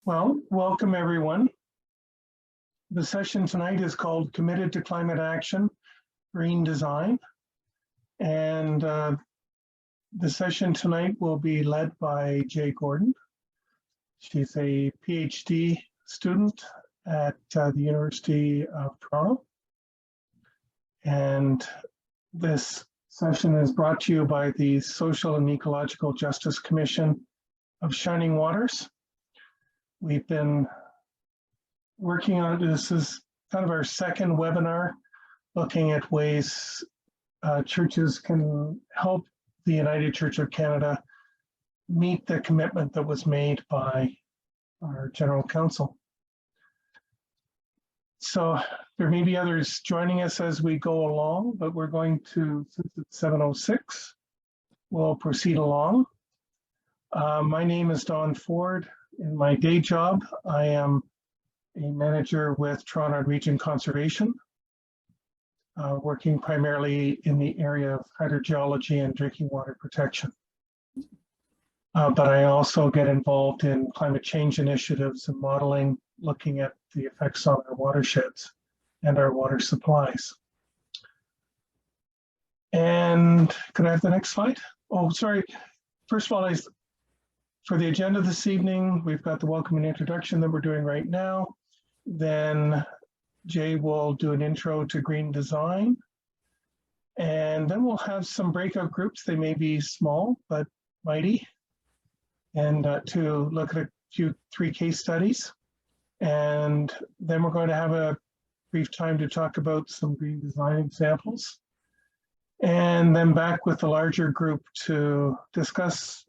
Well, welcome everyone. The session tonight is called Committed to Climate Action, Green Design. And the session tonight will be led by Jay Gordon. She's a PhD student at the University of Toronto. And this session is brought to you by the Social and Ecological Justice Commission of Shining Waters. We've been working on this is kind of our second webinar looking at ways churches can help the United Church of Canada meet the commitment that was made by our General Council. So there may be others joining us as we go along, but we're going to, since it's 7:06, we'll proceed along. My name is Don Ford. In my day job, I am a manager with Toronto Region Conservation, working primarily in the area of hydrogeology and drinking water protection. But I also get involved in climate change initiatives and modeling, looking at the effects on our watersheds and our water supplies. And could I have the next slide? Oh, sorry. First of all, for the agenda this evening, we've got the welcome and introduction that we're doing right now. Then Jay will do an intro to green design. And then we'll have some breakout groups. They may be small, but mighty. And to look at three case studies. And then we're going to have a brief time to talk about some green design examples. And then back with the larger group to discuss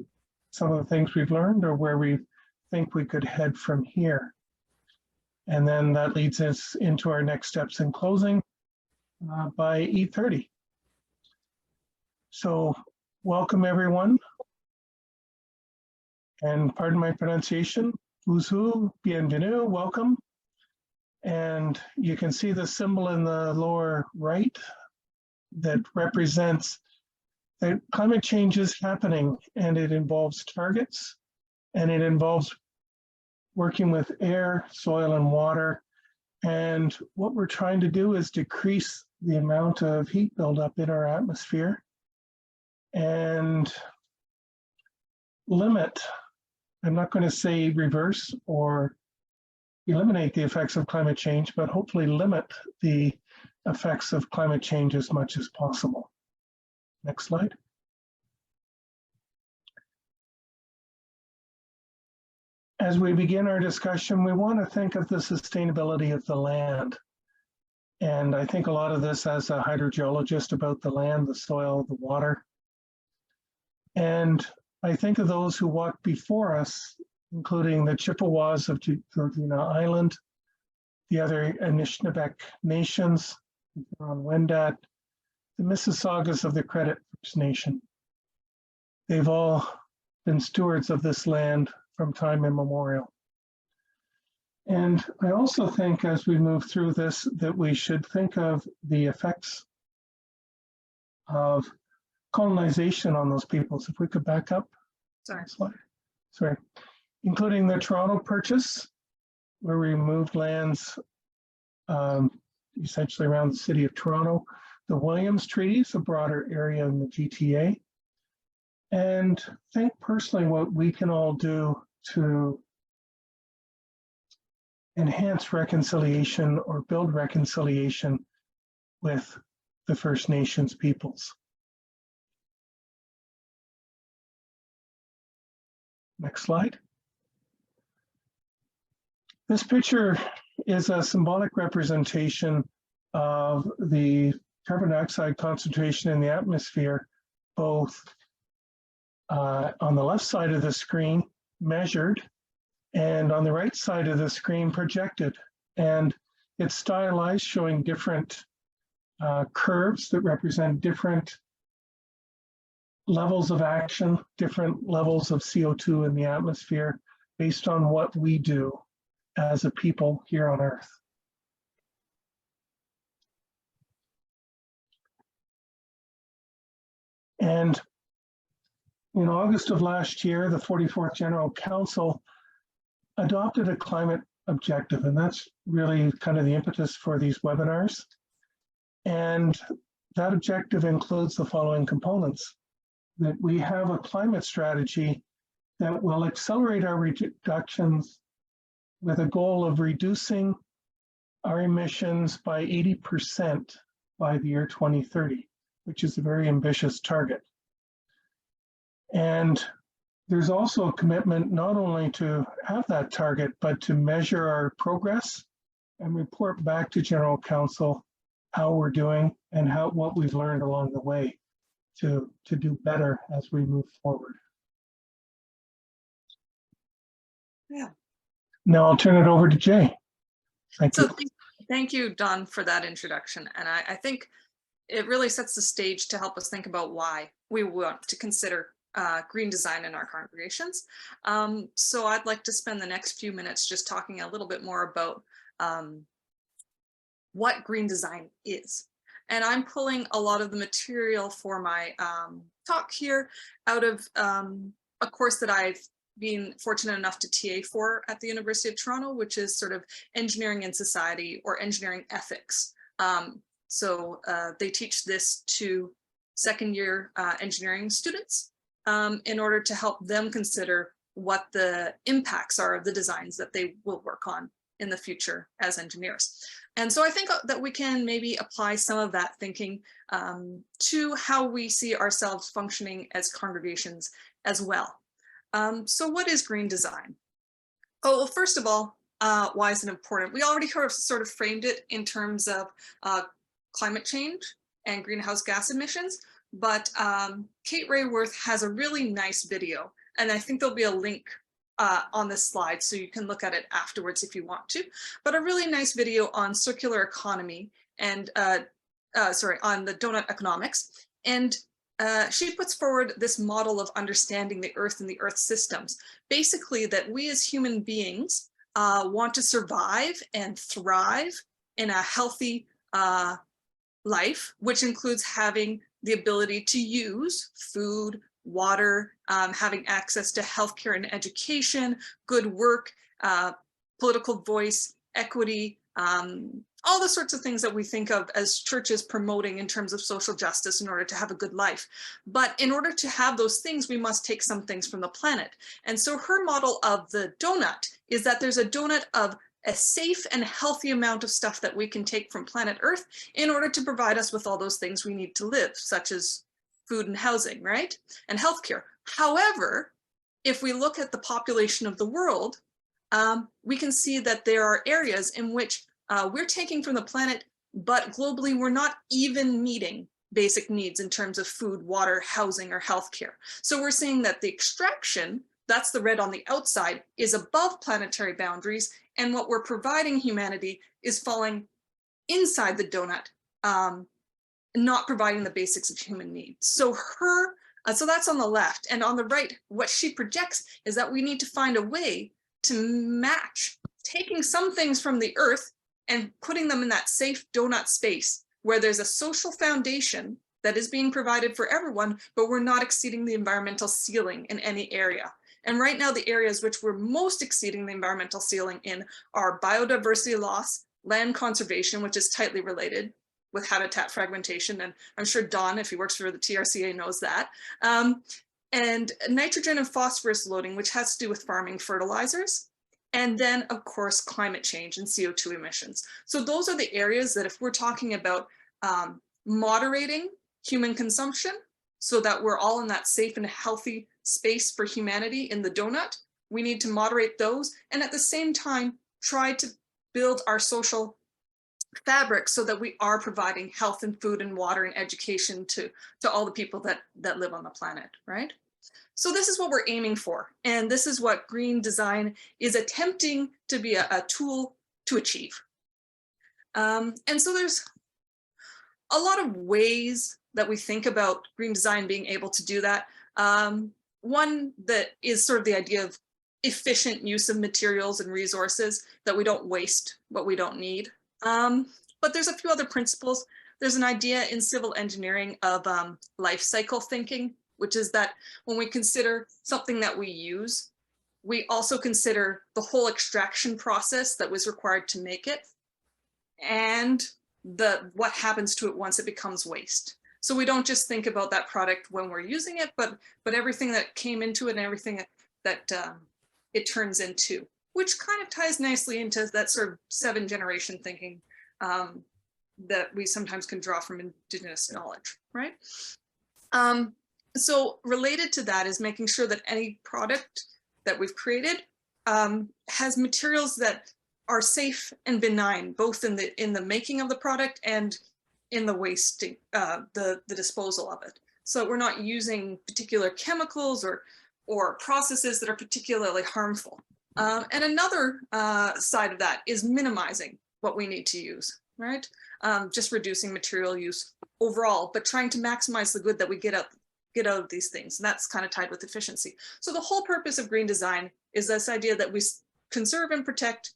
some of the things we've learned or where we think we could head from here. And then that leads us into our next steps in closing by 8:30. So welcome everyone. And pardon my pronunciation, bonjour, bienvenue, welcome. And you can see the symbol in the lower right that represents that climate change is happening, and it involves targets, and it involves working with air, soil, and water. And what we're trying to do is decrease the amount of heat buildup in our atmosphere and limit, I'm not going to say reverse or eliminate the effects of climate change, but hopefully limit the effects of climate change as much as possible. Next slide. As we begin our discussion, we want to think of the sustainability of the land. And I think a lot of this as a hydrogeologist about the land, the soil, the water. And I think of those who walked before us, including the Chippewas of Georgina Island, the other Anishinaabe nations, on Wendat, the Mississaugas of the Credit First Nation. They've all been stewards of this land from time immemorial. And I also think as we move through this that we should think of the effects of colonization on those peoples. If we could back up. Sorry. Including the Toronto Purchase, where we moved lands essentially around the city of Toronto. The Williams Treaties, a broader area in the GTA, and think personally what we can all do to enhance reconciliation or build reconciliation with the First Nations peoples. Next slide. This picture is a symbolic representation of the carbon dioxide concentration in the atmosphere, both on the left side of the screen measured and on the right side of the screen projected. And it's stylized, showing different curves that represent different levels of action, different levels of CO2 in the atmosphere based on what we do as a people here on Earth. And in August of last year, the 44th General Council adopted a climate objective, and that's really kind of the impetus for these webinars. And that objective includes the following components: that we have a climate strategy that will accelerate our reductions with a goal of reducing our emissions by 80% by the year 2030, which is a very ambitious target. And there's also a commitment not only to have that target, but to measure our progress and report back to General Council how we're doing and what we've learned along the way to do better as we move forward. Yeah. Now I'll turn it over to Jay. Thank you. Thank you, Don, for that introduction. And I think it really sets the stage to help us think about why we want to consider green design in our congregations. So I'd like to spend the next few minutes just talking a little bit more about what green design is. And I'm pulling a lot of the material for my talk here out of a course that I've been fortunate enough to TA for at the University of Toronto, which is sort of engineering in society or engineering ethics. So they teach this to second year engineering students in order to help them consider what the impacts are of the designs that they will work on in the future as engineers. And so I think that we can maybe apply some of that thinking to how we see ourselves functioning as congregations as well. So what is green design? Oh, well, first of all, why is it important? We already sort of framed it in terms of climate change and greenhouse gas emissions, but Kate Rayworth has a really nice video, and I think there'll be a link on this slide so you can look at it afterwards if you want to, but a really nice video on circular economy and on the donut economics. And she puts forward this model of understanding the earth and the earth systems. Basically that we as human beings want to survive and thrive in a healthy life, which includes having the ability to use food, water, having access to healthcare and education, good work, political voice, equity, all the sorts of things that we think of as churches promoting in terms of social justice in order to have a good life. But in order to have those things, we must take some things from the planet. And so her model of the donut is that there's a donut of a safe and healthy amount of stuff that we can take from planet Earth in order to provide us with all those things we need to live, such as food and housing, right? And healthcare. However, if we look at the population of the world, we can see that there are areas in which we're taking from the planet, but globally we're not even meeting basic needs in terms of food, water, housing, or healthcare. So we're seeing that the extraction, that's the red on the outside, is above planetary boundaries, and what we're providing humanity is falling inside the donut, not providing the basics of human needs. So so that's on the left, and on the right, what she projects is that we need to find a way to match taking some things from the earth and putting them in that safe donut space where there's a social foundation that is being provided for everyone, but we're not exceeding the environmental ceiling in any area. And right now, the areas which we're most exceeding the environmental ceiling in are biodiversity loss, land conservation, which is tightly related with habitat fragmentation. And I'm sure Don, if he works for the TRCA, knows that. And nitrogen and phosphorus loading, which has to do with farming fertilizers. And then, of course, climate change and CO2 emissions. So those are the areas that if we're talking about moderating human consumption so that we're all in that safe and healthy space for humanity in the donut, we need to moderate those. And at the same time, try to build our social fabric so that we are providing health and food and water and education to all the people that live on the planet, right? So this is what we're aiming for. And this is what green design is attempting to be a tool to achieve. And so there's a lot of ways that we think about green design being able to do that. One that is sort of the idea of efficient use of materials and resources, that we don't waste what we don't need. But there's a few other principles. There's an idea in civil engineering of life cycle thinking, which is that when we consider something that we use, we also consider the whole extraction process that was required to make it and what happens to it once it becomes waste. So we don't just think about that product when we're using it, but everything that came into it and everything that it turns into, which kind of ties nicely into that sort of 7-generation thinking that we sometimes can draw from Indigenous knowledge, right? So related to that is making sure that any product that we've created has materials that are safe and benign, both in the making of the product and in the wasting, the disposal of it. So we're not using particular chemicals or processes that are particularly harmful. And another side of that is minimizing what we need to use, right? Just reducing material use overall, but trying to maximize the good that we get out of these things. And that's kind of tied with efficiency. So the whole purpose of green design is this idea that we conserve and protect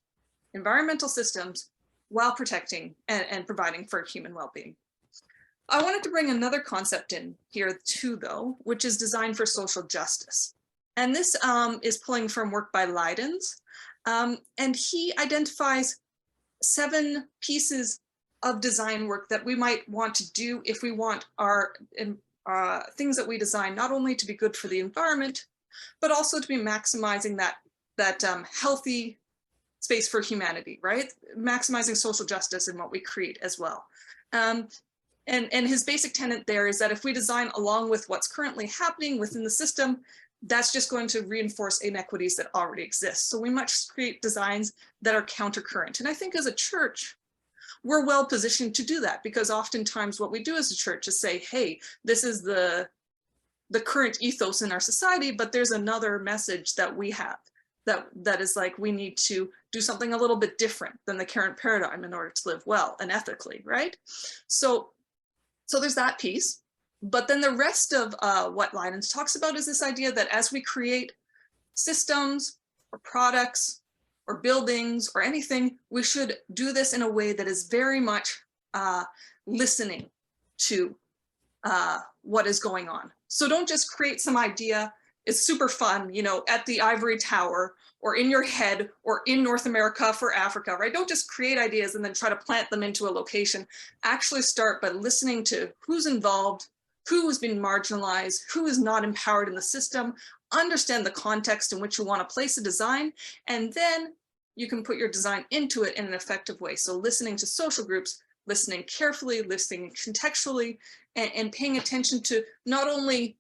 environmental systems while protecting and providing for human well-being. I wanted to bring another concept in here too, though, which is design for social justice. And this is pulling from work by Leidens. And he identifies 7 pieces of design work that we might want to do if we want our things that we design not only to be good for the environment, but also to be maximizing that healthy space for humanity, right? Maximizing social justice in what we create as well. And his basic tenet there is that if we design along with what's currently happening within the system, that's just going to reinforce inequities that already exist. So we must create designs that are countercurrent. And I think as a church, we're well positioned to do that, because oftentimes what we do as a church is say, hey, this is the current ethos in our society, but there's another message that we have that is like, we need to do something a little bit different than the current paradigm in order to live well and ethically, right? So there's that piece. But then the rest of what Leidens talks about is this idea that as we create systems or products or buildings or anything, we should do this in a way that is very much listening to what is going on. So don't just create some idea. It's super fun, you know, at the ivory tower or in your head or in North America for Africa, right? Don't just create ideas and then try to plant them into a location. Actually start by listening to who's involved, who has been marginalized, who is not empowered in the system, understand the context in which you want to place a design, and then you can put your design into it in an effective way. So listening to social groups, listening carefully, listening contextually, and paying attention to not only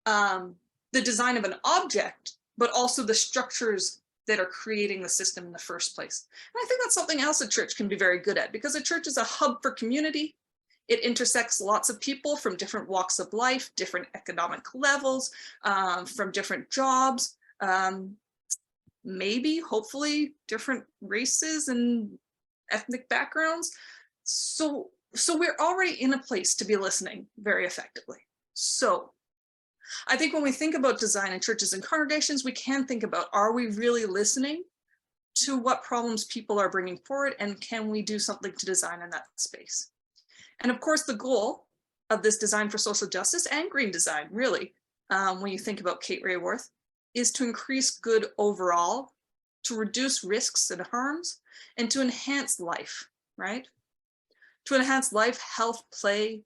the design of an object, but also the structures that are creating the system in the first place. And I think that's something else a church can be very good at, because a church is a hub for community. It intersects lots of people from different walks of life, different economic levels, from different jobs, maybe, hopefully, different races and ethnic backgrounds. So we're already in a place to be listening very effectively. So I think when we think about design in churches and congregations, we can think about, are we really listening to what problems people are bringing forward, and can we do something to design in that space? And of course, the goal of this design for social justice and green design, really, when you think about Kate Raworth, is to increase good overall, to reduce risks and harms, and to enhance life, right? To enhance life, health, play,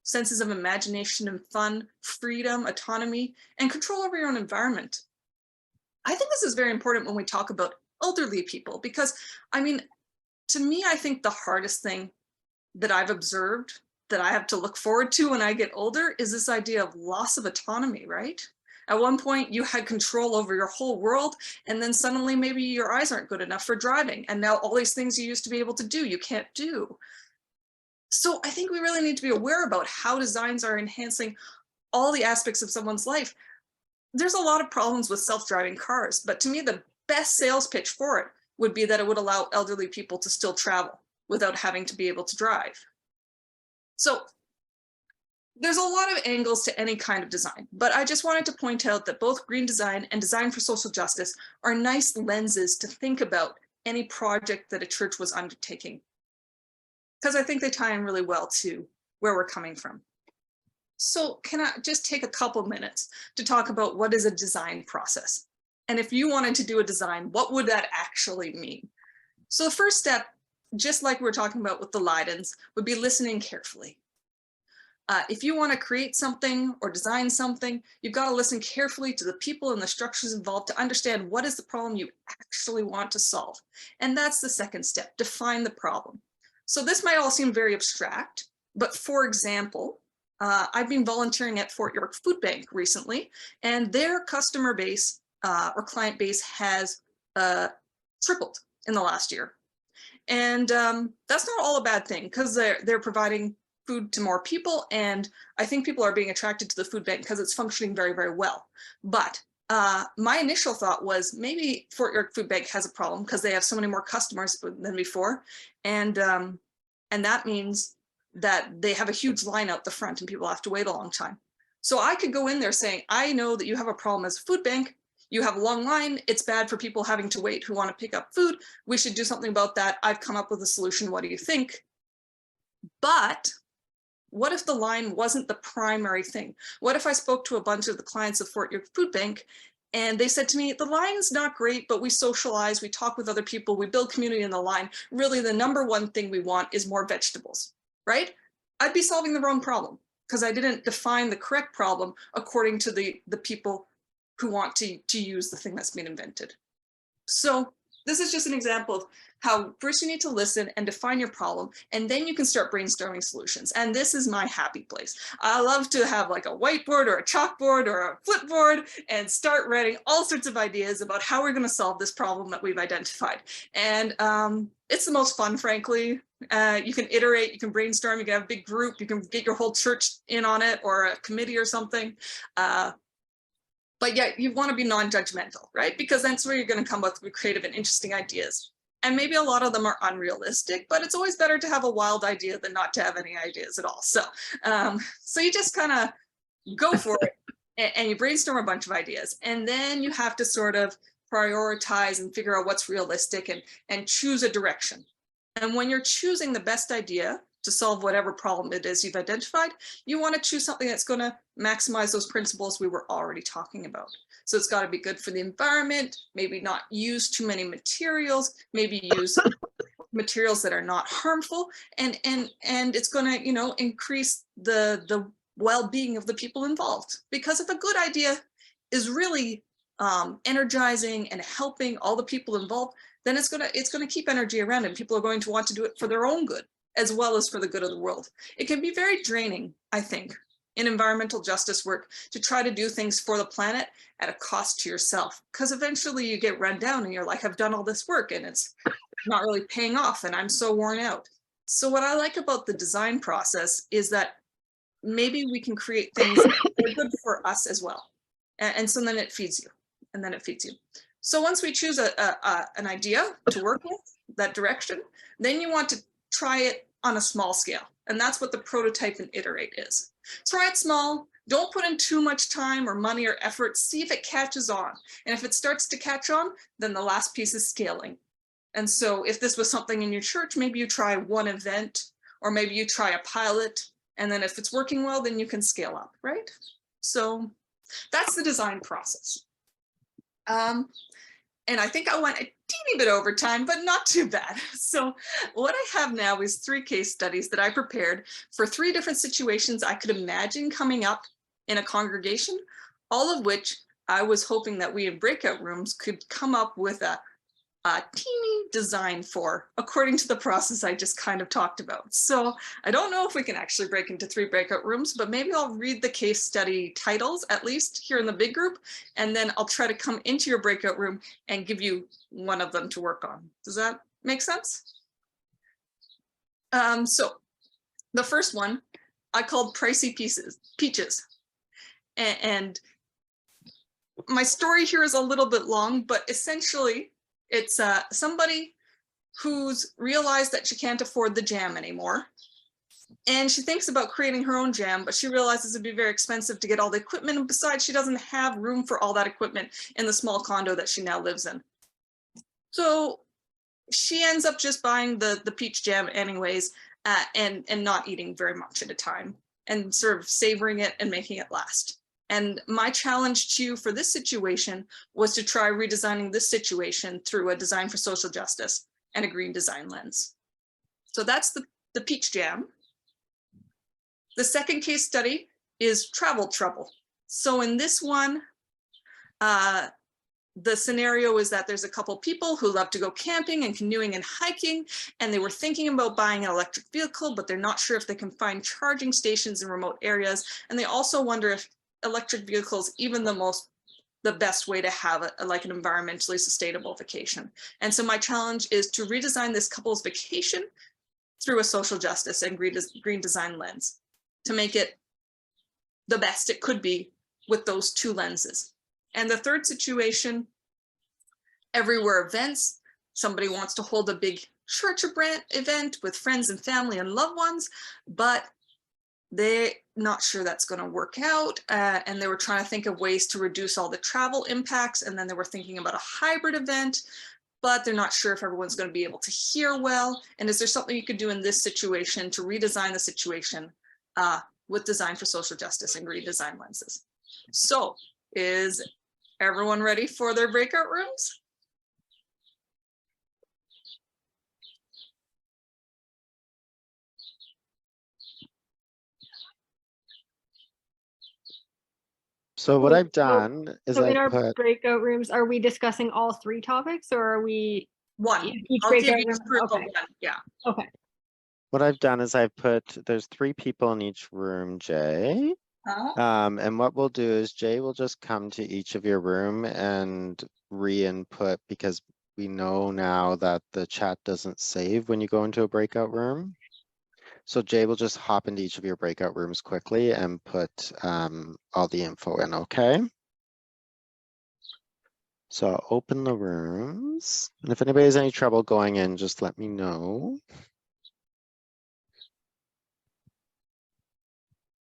senses of imagination and fun, freedom, autonomy, and control over your own environment. I think this is very important when we talk about elderly people, because, I mean, to me, I think the hardest thing that I've observed that I have to look forward to when I get older is this idea of loss of autonomy, right? At one point you had control over your whole world, and then suddenly maybe your eyes aren't good enough for driving. And now all these things you used to be able to do, you can't do. So I think we really need to be aware about how designs are enhancing all the aspects of someone's life. There's a lot of problems with self-driving cars, but to me, the best sales pitch for it would be that it would allow elderly people to still travel without having to be able to drive. So there's a lot of angles to any kind of design, but I just wanted to point out that both green design and design for social justice are nice lenses to think about any project that a church was undertaking, because I think they tie in really well to where we're coming from. So can I just take a couple minutes to talk about what is a design process? And if you wanted to do a design, what would that actually mean? So the first step, just like we were talking about with the Leidens, would be listening carefully. If you want to create something or design something, you've got to listen carefully to the people and the structures involved to understand what is the problem you actually want to solve. And that's the second step, define the problem. So this might all seem very abstract, but for example, I've been volunteering at Fort York Food Bank recently, and their customer base or client base has tripled in the last year. And that's not all a bad thing, because they're providing food to more people, and I think people are being attracted to the food bank because it's functioning very, very well. But my initial thought was maybe Fort York Food Bank has a problem because they have so many more customers than before, and that means that they have a huge line out the front and people have to wait a long time. So I could go in there saying, I know that you have a problem as a food bank. You have a long line. It's bad for people having to wait who want to pick up food. We should do something about that. I've come up with a solution. What do you think? But what if the line wasn't the primary thing? What if I spoke to a bunch of the clients of Fort York Food Bank and they said to me, the line's not great, but we socialize, we talk with other people, we build community in the line. Really, the number one thing we want is more vegetables, right? I'd be solving the wrong problem because I didn't define the correct problem according to the people who want to use the thing that's been invented. So this is just an example of how first you need to listen and define your problem, and then you can start brainstorming solutions. And this is my happy place. I love to have like a whiteboard or a chalkboard or a flipboard and start writing all sorts of ideas about how we're going to solve this problem that we've identified. And it's the most fun, frankly. You can iterate, you can brainstorm, you can have a big group, you can get your whole church in on it or a committee or something. But yet you want to be non-judgmental, right? Because that's where you're going to come up with creative and interesting ideas. And maybe a lot of them are unrealistic, but it's always better to have a wild idea than not to have any ideas at all. So, so you just kind of go for it and you brainstorm a bunch of ideas. And then you have to sort of prioritize and figure out what's realistic and choose a direction. And when you're choosing the best idea to solve whatever problem it is you've identified, you want to choose something that's going to maximize those principles we were already talking about. So it's got to be good for the environment, maybe not use too many materials, maybe use materials that are not harmful, and it's going to, you know, increase the well-being of the people involved. Because if a good idea is really energizing and helping all the people involved, then it's going to keep energy around, and people are going to want to do it for their own good as well as for the good of the world. It can be very draining, I think, in environmental justice work to try to do things for the planet at a cost to yourself, because eventually you get run down and you're like, I've done all this work and it's not really paying off and I'm so worn out. So what I like about the design process is that maybe we can create things that are good for us as well. And so then it feeds you, and then it feeds you. So once we choose an idea to work with, that direction, then you want to try it on a small scale. And that's what the prototype and iterate is. Try it small. Don't put in too much time or money or effort. See if it catches on. And if it starts to catch on, then the last piece is scaling. And so if this was something in your church, maybe you try one event, or maybe you try a pilot. And then if it's working well, then you can scale up, right? So that's the design process. And I think I went a teeny bit over time, but not too bad. So what I have now is 3 case studies that I prepared for 3 different situations I could imagine coming up in a congregation, all of which I was hoping that we in breakout rooms could come up with a teeny design for, according to the process I just kind of talked about. So I don't know if we can actually break into 3 breakout rooms, but maybe I'll read the case study titles, at least here in the big group, and then I'll try to come into your breakout room and give you one of them to work on. Does that make sense? So the first one I called Pricey Peaches. And my story here is a little bit long, but essentially, it's somebody who's realized that she can't afford the jam anymore. And she thinks about creating her own jam, but she realizes it'd be very expensive to get all the equipment. And besides, she doesn't have room for all that equipment in the small condo that she now lives in. So she ends up just buying the peach jam anyways, and not eating very much at a time, and sort of savoring it and making it last. And my challenge to you for this situation was to try redesigning this situation through a design for social justice and a green design lens. So that's the peach jam. The second case study is travel trouble. So in this one, the scenario is that there's a couple people who love to go camping and canoeing and hiking, and they were thinking about buying an electric vehicle, but they're not sure if they can find charging stations in remote areas. And they also wonder if electric vehicles, even the best way to have like an environmentally sustainable vacation. And so my challenge is to redesign this couple's vacation through a social justice and green design lens to make it the best it could be with those two lenses. And the third situation, everywhere events. Somebody wants to hold a big church event with friends and family and loved ones, but they're not sure that's going to work out. And they were trying to think of ways to reduce all the travel impacts. And then they were thinking about a hybrid event, but they're not sure if everyone's going to be able to hear well. And is there something you could do in this situation to redesign the situation with design for social justice and green design lenses? So is everyone ready for their breakout rooms? So what I've done is So in I our put, breakout rooms, are we discussing all three topics, or are we One. each I'll give breakout each room? group a Okay. one. Yeah. Okay. what I've done is I've put, there's 3 people in each room, Jay. And what we'll do is Jay will just come to each of your room and re-input, because we know now that the chat doesn't save when you go into a breakout room. So Jay will just hop into each of your breakout rooms quickly and put all the info in, okay? So I'll open the rooms. And if anybody has any trouble going in, just let me know.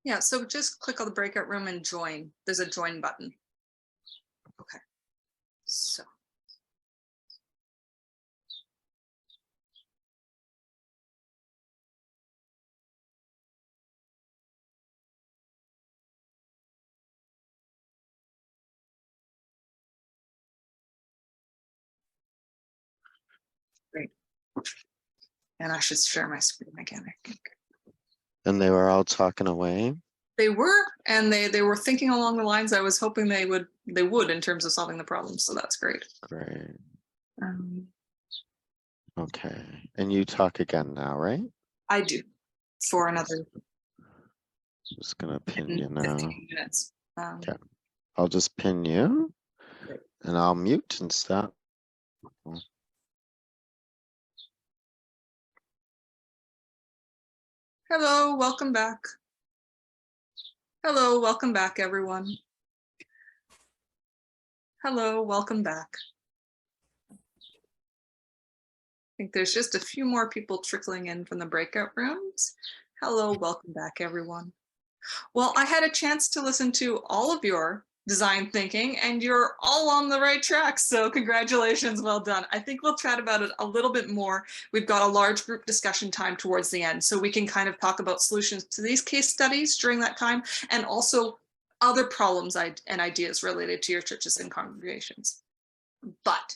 Yeah, so just click on the breakout room and join. There's a join button. Okay, so. Great. And I should share my screen again, I think. And they were all talking away. They were, and they were thinking along the lines I was hoping they would in terms of solving the problem. So that's great. Great. Um, Okay. And you talk again now, right? I do for another Just gonna pin 10, you now. 15 minutes. Okay. I'll just pin you Great. and I'll mute and stop. Hello, welcome back. Hello, welcome back, everyone. Hello, welcome back. I think there's just a few more people trickling in from the breakout rooms. Hello, welcome back, everyone. Well, I had a chance to listen to all of your design thinking, and you're all on the right track. So congratulations, well done. I think we'll chat about it a little bit more. We've got a large group discussion time towards the end, so we can kind of talk about solutions to these case studies during that time, and also other problems and ideas related to your churches and congregations. But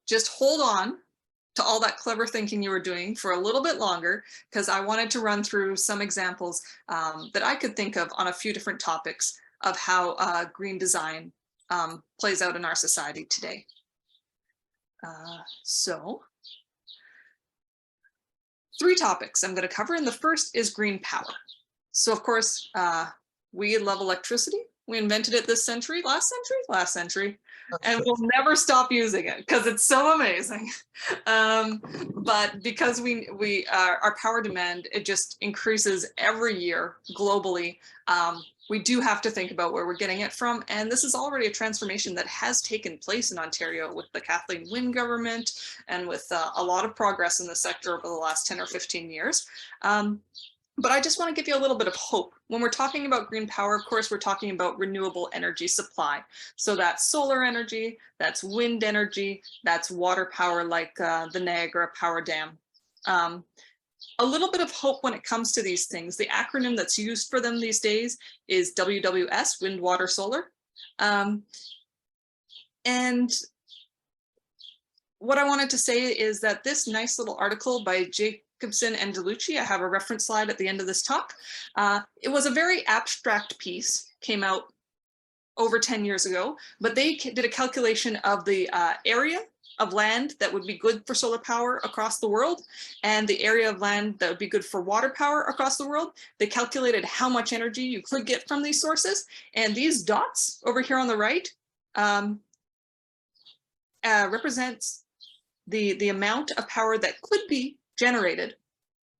just hold on to all that clever thinking you were doing for a little bit longer, because I wanted to run through some examples that I could think of on a few different topics of how green design plays out in our society today. So 3 topics I'm going to cover, and the first is green power. So of course, we love electricity. We invented it this century, last century, and we'll never stop using it because it's so amazing. But because our power demand, it just increases every year globally. We do have to think about where we're getting it from. And this is already a transformation that has taken place in Ontario with the Kathleen Wynne government and with a lot of progress in the sector over the last 10 or 15 years. But I just want to give you a little bit of hope. When we're talking about green power, of course, we're talking about renewable energy supply. So that's solar energy, that's wind energy, that's water power like the Niagara Power Dam. a little bit of hope when it comes to these things. The acronym that's used for them these days is WWS, wind, water, solar. And what I wanted to say is that this nice little article by Jacobson and DeLucci, I have a reference slide at the end of this talk. It was a very abstract piece, came out over 10 years ago, but they did a calculation of the area of land that would be good for solar power across the world and the area of land that would be good for water power across the world. They calculated how much energy you could get from these sources. And these dots over here on the right represents the amount of power that could be generated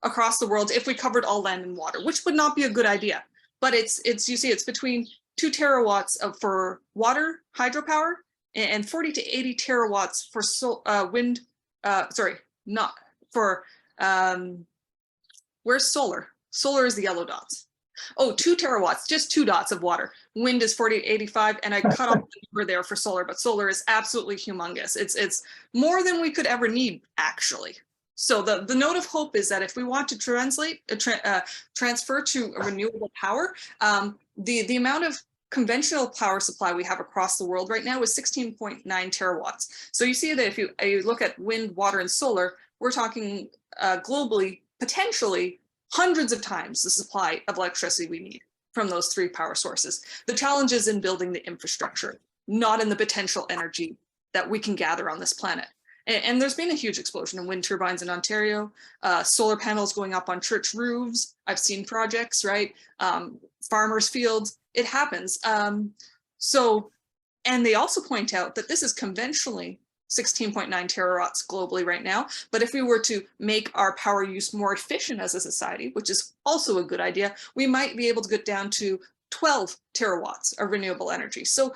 across the world if we covered all land and water, which would not be a good idea. But it's you see, it's between 2 terawatts for water hydropower and 40 to 80 terawatts for wind. Sorry, not for where's solar? Solar is the yellow dots. Oh, 2 terawatts, just 2 dots of water. Wind is 40 to 85, and I cut off the number there for solar, but solar is absolutely humongous. It's more than we could ever need, actually. So the note of hope is that if we want to transfer to a renewable power, the amount of conventional power supply we have across the world right now is 16.9 terawatts. So you see that if you look at wind, water, and solar, we're talking globally, potentially hundreds of times the supply of electricity we need from those 3 power sources. The challenge is in building the infrastructure, not in the potential energy that we can gather on this planet. And there's been a huge explosion in wind turbines in Ontario, solar panels going up on church roofs. I've seen projects, right? Farmers' fields, it happens. And they also point out that this is conventionally 16.9 terawatts globally right now. But if we were to make our power use more efficient as a society, which is also a good idea, we might be able to get down to 12 terawatts of renewable energy. So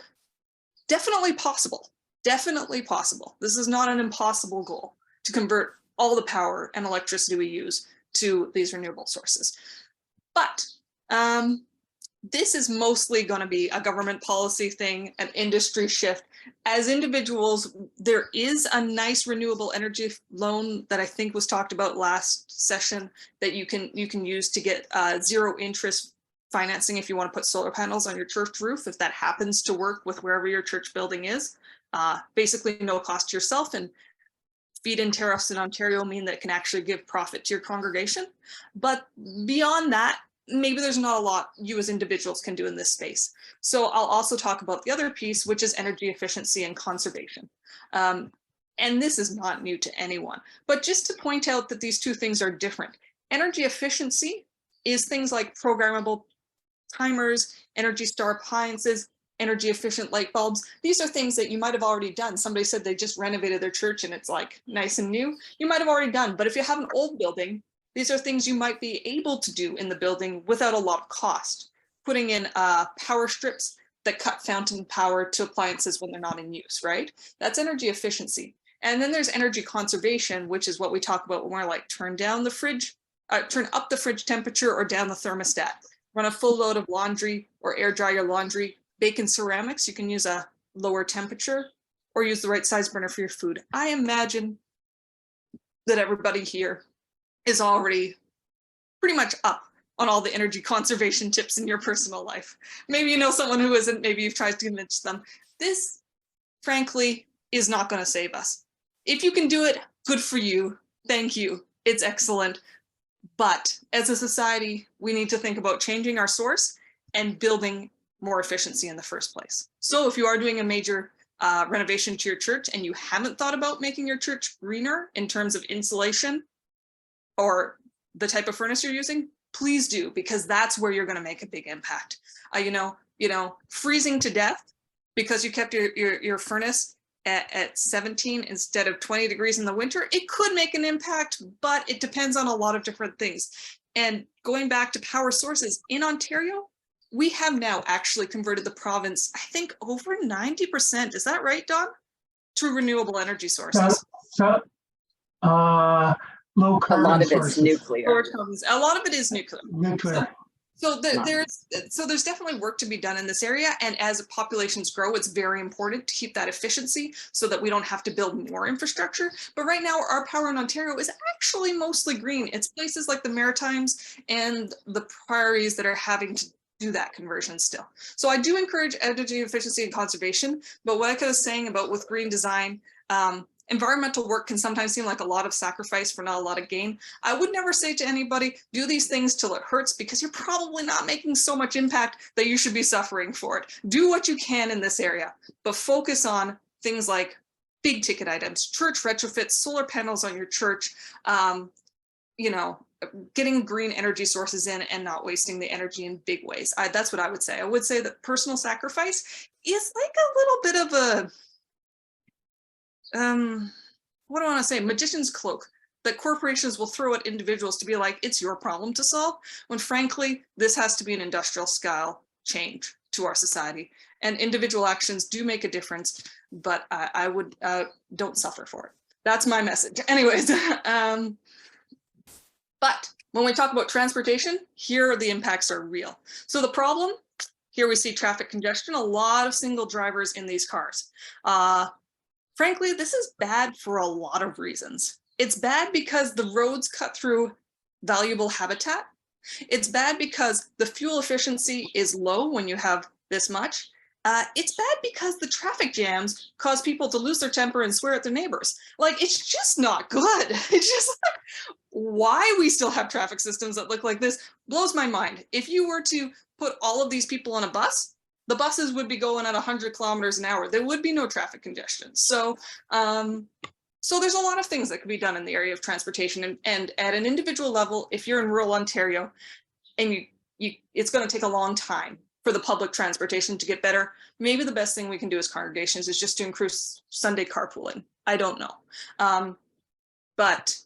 definitely possible. Definitely possible. This is not an impossible goal to convert all the power and electricity we use to these renewable sources. But this is mostly going to be a government policy thing, an industry shift. As individuals, there is a nice renewable energy loan that I think was talked about last session that you can use to get zero interest financing if you want to put solar panels on your church roof, if that happens to work with wherever your church building is. Basically no cost to yourself, and feed-in tariffs in Ontario mean that it can actually give profit to your congregation. But beyond that, maybe there's not a lot you as individuals can do in this space. So I'll also talk about the other piece, which is energy efficiency and conservation. And this is not new to anyone, but just to point out that these two things are different. Energy efficiency is things like programmable timers, Energy Star appliances, energy efficient light bulbs. These are things that you might have already done. Somebody said they just renovated their church and it's like nice and new. You might have already done, but if you have an old building, these are things you might be able to do in the building without a lot of cost. Putting in power strips that cut fountain power to appliances when they're not in use, right? That's energy efficiency. And then there's energy conservation, which is what we talk about when we're like turn up the fridge temperature or down the thermostat, run a full load of laundry or air dry your laundry. Bake in ceramics, you can use a lower temperature or use the right size burner for your food. I imagine that everybody here is already pretty much up on all the energy conservation tips in your personal life. Maybe you know someone who isn't, maybe you've tried to convince them. This, frankly, is not going to save us. If you can do it, good for you. Thank you. It's excellent. But as a society, we need to think about changing our source and building more efficiency in the first place. So if you are doing a major renovation to your church and you haven't thought about making your church greener in terms of insulation or the type of furnace you're using, please do, because that's where you're going to make a big impact. Freezing to death because you kept your furnace at 17 instead of 20 degrees in the winter, it could make an impact, but it depends on a lot of different things. And going back to power sources in Ontario, we have now actually converted the province, I think over 90%, is that right, Don? To renewable energy sources. Low carbon A lot of sources. it's nuclear. A lot of it is nuclear. Nuclear. So Not- there's definitely work to be done in this area, and as populations grow, it's very important to keep that efficiency so that we don't have to build more infrastructure. But right now, our power in Ontario is actually mostly green. It's places like the Maritimes and the prairies that are having to do that conversion still. So I do encourage energy efficiency and conservation, but what I was saying about with green design, environmental work can sometimes seem like a lot of sacrifice for not a lot of gain. I would never say to anybody, do these things till it hurts, because you're probably not making so much impact that you should be suffering for it. Do what you can in this area, but focus on things like big ticket items, church retrofits, solar panels on your church, you know, getting green energy sources in and not wasting the energy in big ways. That's what I would say. I would say that personal sacrifice is like a little bit of a, what do I want to say, magician's cloak that corporations will throw at individuals to be like, it's your problem to solve, when frankly, this has to be an industrial scale change to our society. And individual actions do make a difference, but I would, don't suffer for it. That's my message. Anyways, but when we talk about transportation, here the impacts are real. So the problem, here we see traffic congestion, a lot of single drivers in these cars. Frankly, this is bad for a lot of reasons. It's bad because the roads cut through valuable habitat. It's bad because the fuel efficiency is low when you have this much. It's bad because the traffic jams cause people to lose their temper and swear at their neighbors. Like, it's just not good. It's just like, why we still have traffic systems that look like this blows my mind. If you were to put all of these people on a bus, the buses would be going at 100 kilometers an hour. There would be no traffic congestion. So, so there's a lot of things that could be done in the area of transportation, and at an individual level, if you're in rural Ontario and it's going to take a long time for the public transportation to get better, maybe the best thing we can do as congregations is just to increase Sunday carpooling. I don't know. But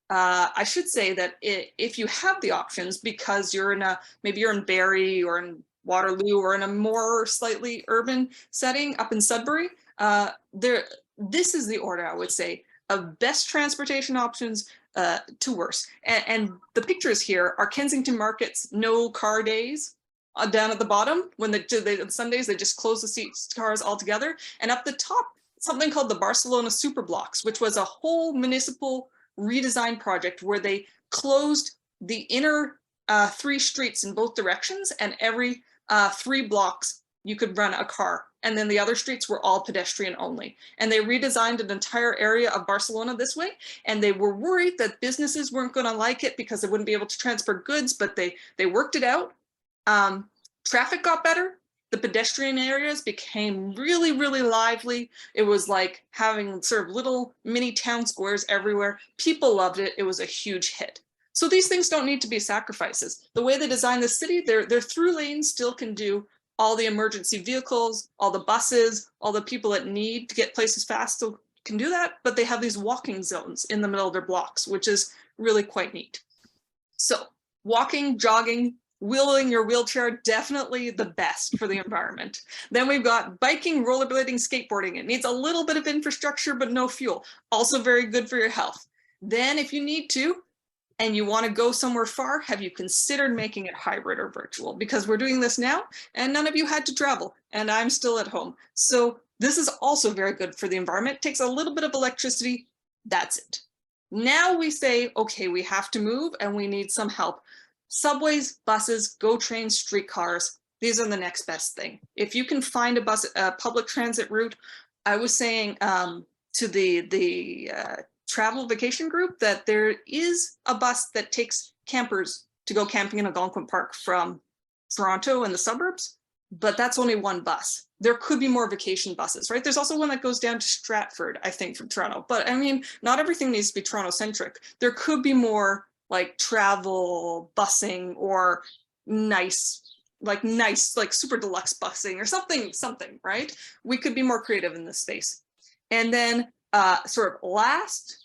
I should say that if you have the options, because you're in maybe you're in Barrie or in Waterloo or in a more slightly urban setting up in Sudbury, this is the order, I would say, of best transportation options to worse. And the pictures here are Kensington Market's no car days down at the bottom. When on Sundays, they just close the cars altogether. And up the top, something called the Barcelona Super Blocks, which was a whole municipal redesign project where they closed the inner 3 streets in both directions, and every 3 blocks you could run a car, and then the other streets were all pedestrian only. And they redesigned an entire area of Barcelona this way, and they were worried that businesses weren't going to like it because they wouldn't be able to transfer goods, but they worked it out. Traffic got better. The pedestrian areas became really, really lively. It was like having sort of little mini town squares everywhere. People loved it. It was a huge hit. So these things don't need to be sacrifices. The way they design the city, their through lanes still can do all the emergency vehicles, all the buses, all the people that need to get places fast still can do that, but they have these walking zones in the middle of their blocks, which is really quite neat. So walking, jogging, wheeling your wheelchair, definitely the best for the environment. Then we've got biking, rollerblading, skateboarding. It needs a little bit of infrastructure, but no fuel. Also very good for your health. Then if you need to, and you want to go somewhere far, have you considered making it hybrid or virtual? Because we're doing this now and none of you had to travel and I'm still at home. So this is also very good for the environment. It takes a little bit of electricity. That's it. Now we say, okay, we have to move and we need some help. Subways, buses, GO trains, streetcars. These are the next best thing. If you can find a public transit route, I was saying to the travel vacation group that there is a bus that takes campers to go camping in Algonquin Park from Toronto and the suburbs, but that's only one bus. There could be more vacation buses, right? There's also one that goes down to Stratford, I think, from Toronto. But I mean, not everything needs to be Toronto centric. There could be more like travel busing or nice, like super deluxe busing or something, right? We could be more creative in this space. And then sort of last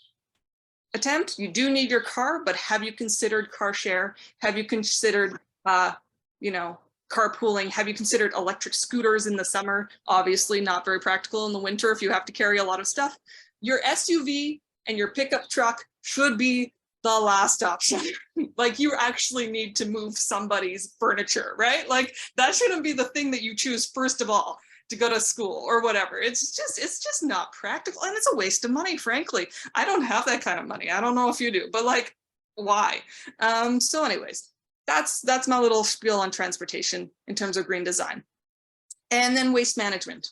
attempt, you do need your car, but have you considered car share? Have you considered, carpooling? Have you considered electric scooters in the summer? Obviously not very practical in the winter if you have to carry a lot of stuff. Your SUV and your pickup truck should be the last option. Like you actually need to move somebody's furniture, right? Like that shouldn't be the thing that you choose first of all to go to school or whatever. It's just not practical, and it's a waste of money, frankly. I don't have that kind of money. I don't know if you do, but like, why? So anyways, that's my little spiel on transportation in terms of green design. And then waste management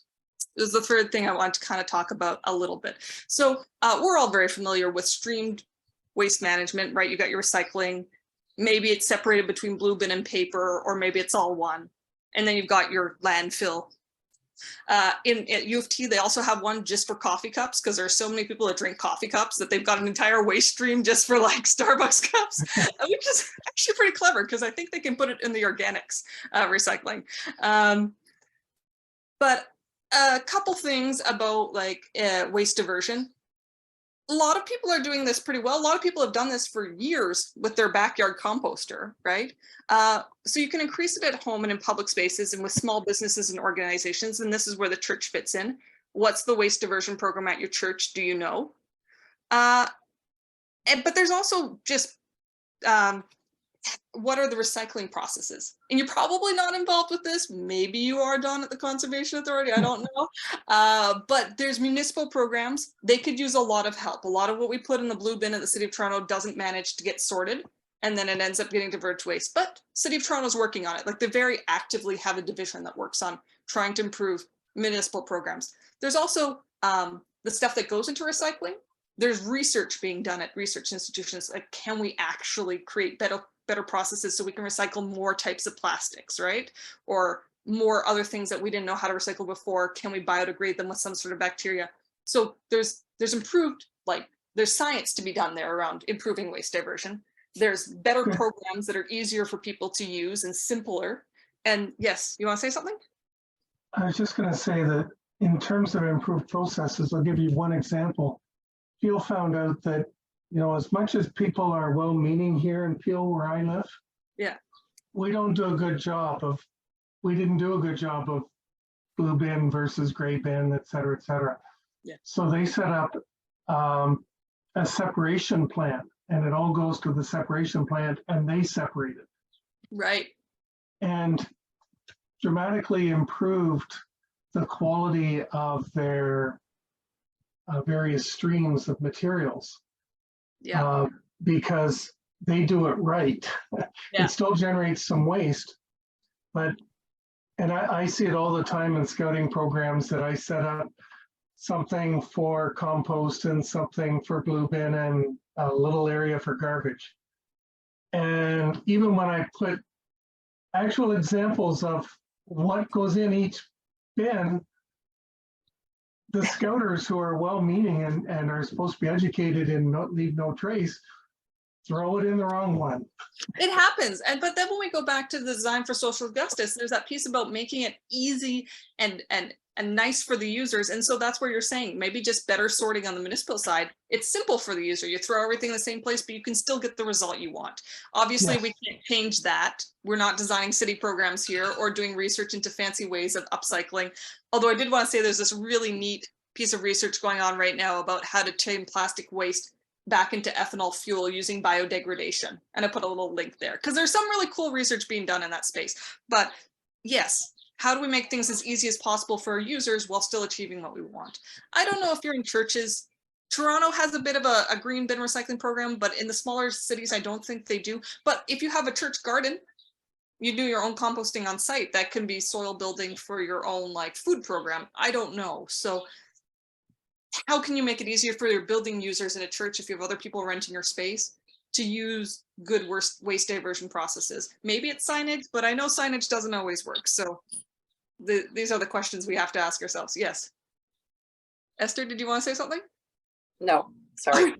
is the third thing I want to kind of talk about a little bit. So we're all very familiar with streamed waste management, right? You got your recycling, maybe it's separated between blue bin and paper, or maybe it's all one. And then you've got your landfill. At U of T, they also have one just for coffee cups, because there are so many people that drink coffee cups that they've got an entire waste stream just for like Starbucks cups, which is actually pretty clever because I think they can put it in the organics recycling. But a couple things about like waste diversion. A lot of people are doing this pretty well. A lot of people have done this for years with their backyard composter, right? So you can increase it at home and in public spaces and with small businesses and organizations. And this is where the church fits in. What's the waste diversion program at your church? Do you know? But there's also just what are the recycling processes? And you're probably not involved with this. Maybe you are, Don, at the Conservation Authority. I don't know. But there's municipal programs. They could use a lot of help. A lot of what we put in the blue bin at the City of Toronto doesn't manage to get sorted, and then it ends up getting diverted to waste. But City of Toronto is working on it. Like they very actively have a division that works on trying to improve municipal programs. There's also the stuff that goes into recycling. There's research being done at research institutions. Like, can we actually create better processes so we can recycle more types of plastics, right? Or more other things that we didn't know how to recycle before. Can we biodegrade them with some sort of bacteria? So there's improved, like there's science to be done there around improving waste diversion. There's better programs that are easier for people to use and simpler. And yes, you want to say something? I was just going to say that in terms of improved processes, I'll give you one example. Peel found out that, you know, as much as people are well-meaning here in Peel where I live, yeah, we didn't do a good job of blue bin versus gray bin, et cetera, et cetera. Yeah. So they set up a separation plant, and it all goes to the separation plant, and they separate it. Right. And dramatically improved the quality of their various streams of materials. Yeah. Because they do it right. Yeah. It still generates some waste, but, and I see it all the time in scouting programs that I set up something for compost and something for blue bin and a little area for garbage. And even when I put actual examples of what goes in each bin, the scouters who are well-meaning and are supposed to be educated and leave no trace, throw it in the wrong one. It happens. But then when we go back to the design for social justice, there's that piece about making it easy and nice for the users. And so that's where you're saying maybe just better sorting on the municipal side. It's simple for the user. You throw everything in the same place, but you can still get the result you want. Obviously, yes. We can't change that. We're not designing city programs here or doing research into fancy ways of upcycling. Although I did want to say there's this really neat piece of research going on right now about how to turn plastic waste back into ethanol fuel using biodegradation. And I put a little link there because there's some really cool research being done in that space. But yes, how do we make things as easy as possible for our users while still achieving what we want? I don't know if you're in churches. Toronto has a bit of a green bin recycling program, but in the smaller cities, I don't think they do. But if you have a church garden, you do your own composting on site. That can be soil building for your own like food program. I don't know. So how can you make it easier for your building users in a church if you have other people renting your space to use good waste diversion processes? Maybe it's signage, but I know signage doesn't always work. So these are the questions we have to ask ourselves. Yes. Esther, did you want to say something? No, sorry.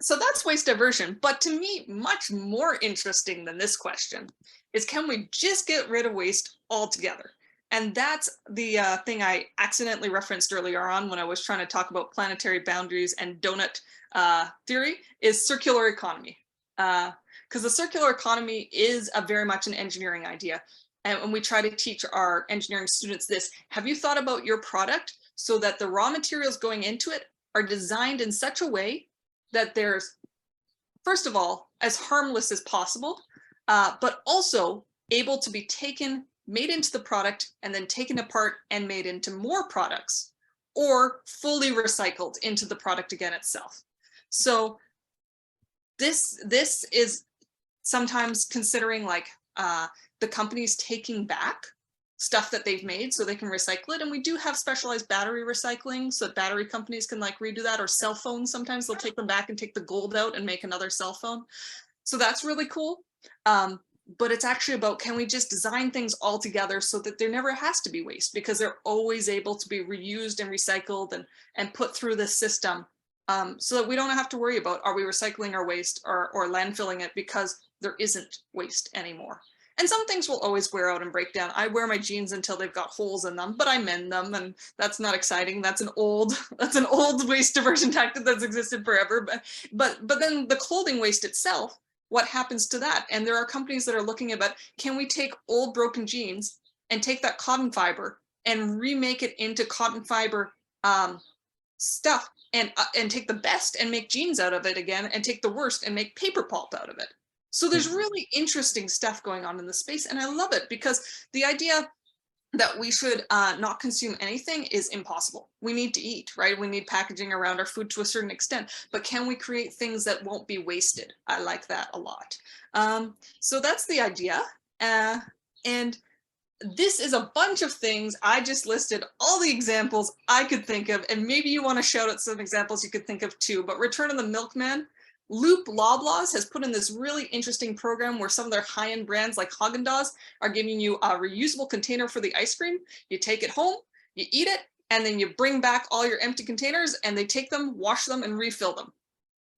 So that's waste diversion. But to me, much more interesting than this question is, can we just get rid of waste altogether? And that's the thing I accidentally referenced earlier on when I was trying to talk about planetary boundaries and donut theory, is circular economy. Because the circular economy is very much an engineering idea. And when we try to teach our engineering students this, have you thought about your product so that the raw materials going into it are designed in such a way that there's first of all, as harmless as possible, but also able to be taken, made into the product, and then taken apart and made into more products, or fully recycled into the product again itself. So this is sometimes considering like the companies taking back stuff that they've made so they can recycle it. And we do have specialized battery recycling so that battery companies can like redo that, or cell phones. Sometimes they'll take them back and take the gold out and make another cell phone. So that's really cool. But it's actually about, can we just design things all together so that there never has to be waste, because they're always able to be reused and recycled and put through the system, so that we don't have to worry about, are we recycling our waste or landfilling it, because there isn't waste anymore. And some things will always wear out and break down. I wear my jeans until they've got holes in them, but I mend them, and that's not exciting. That's an old waste diversion tactic that's existed forever. But then the clothing waste itself, what happens to that? And there are companies that are looking at, can we take old broken jeans and take that cotton fiber and remake it into cotton fiber stuff, and take the best and make jeans out of it again, and take the worst and make paper pulp out of it. So there's really interesting stuff going on in the space, and I love it, because the idea that we should not consume anything is impossible. We need to eat, right? We need packaging around our food to a certain extent, but can we create things that won't be wasted? I like that a lot. So that's the idea. And this is a bunch of things. I just listed all the examples I could think of, and maybe you want to shout out some examples you could think of too, but Return of the Milkman, Loop Loblaws has put in this really interesting program where some of their high-end brands like Haagen-Dazs are giving you a reusable container for the ice cream. You take it home, you eat it, and then you bring back all your empty containers, and they take them, wash them, and refill them.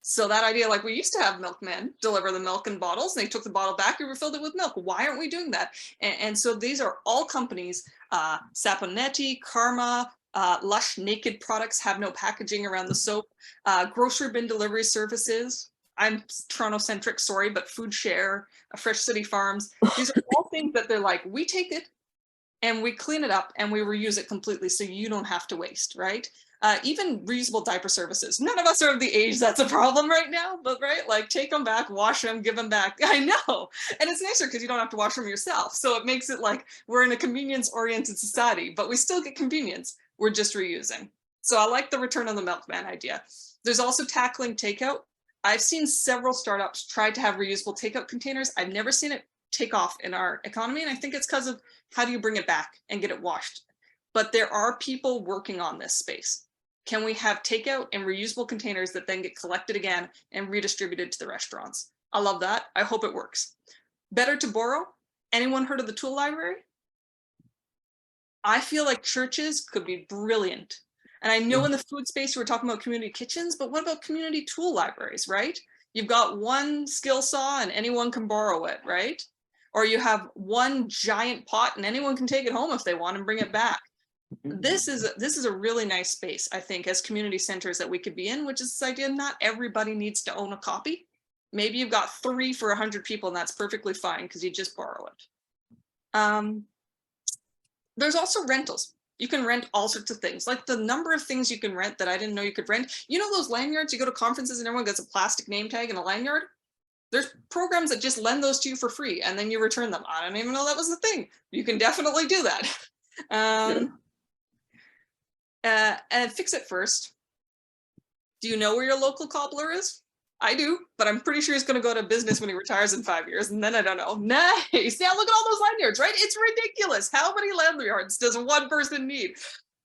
So that idea, like we used to have milkmen deliver the milk in bottles, and they took the bottle back and refilled it with milk. Why aren't we doing that? And so these are all companies, Saponetti, Karma, Lush Naked Products have no packaging around the soap, grocery bin delivery services. I'm Toronto-centric, sorry, but Food Share, Fresh City Farms. These are all things that they're like, we take it and we clean it up and we reuse it completely so you don't have to waste, right? Even reusable diaper services. None of us are of the age that's a problem right now, but right, like take them back, wash them, give them back. I know, and it's nicer because you don't have to wash them yourself. So it makes it like we're in a convenience-oriented society, but we still get convenience. We're just reusing. So I like the Return of the Milkman idea. There's also tackling takeout. I've seen several startups try to have reusable takeout containers. I've never seen it take off in our economy, and I think it's because of how do you bring it back and get it washed? But there are people working on this space. Can we have takeout and reusable containers that then get collected again and redistributed to the restaurants? I love that. I hope it works. Better to borrow. Anyone heard of the tool library? I feel like churches could be brilliant. And I know in the food space, we're talking about community kitchens, but what about community tool libraries, right? You've got one skill saw and anyone can borrow it, right? Or you have one giant pot and anyone can take it home if they want and bring it back. This is a really nice space, I think, as community centers that we could be in, which is this idea not everybody needs to own a copy. Maybe you've got 3 for 100 people and that's perfectly fine because you just borrow it. There's also rentals. You can rent all sorts of things, like the number of things you can rent that I didn't know you could rent. You know those lanyards, you go to conferences and everyone gets a plastic name tag and a lanyard? There's programs that just lend those to you for free and then you return them. I don't even know that was the thing. You can definitely do that. And fix it first. Do you know where your local cobbler is? I do, but I'm pretty sure he's going to go to business when he retires in 5 years, and then I don't know. Nice. Yeah, look at all those lanyards, right? It's ridiculous. How many lanyards does one person need?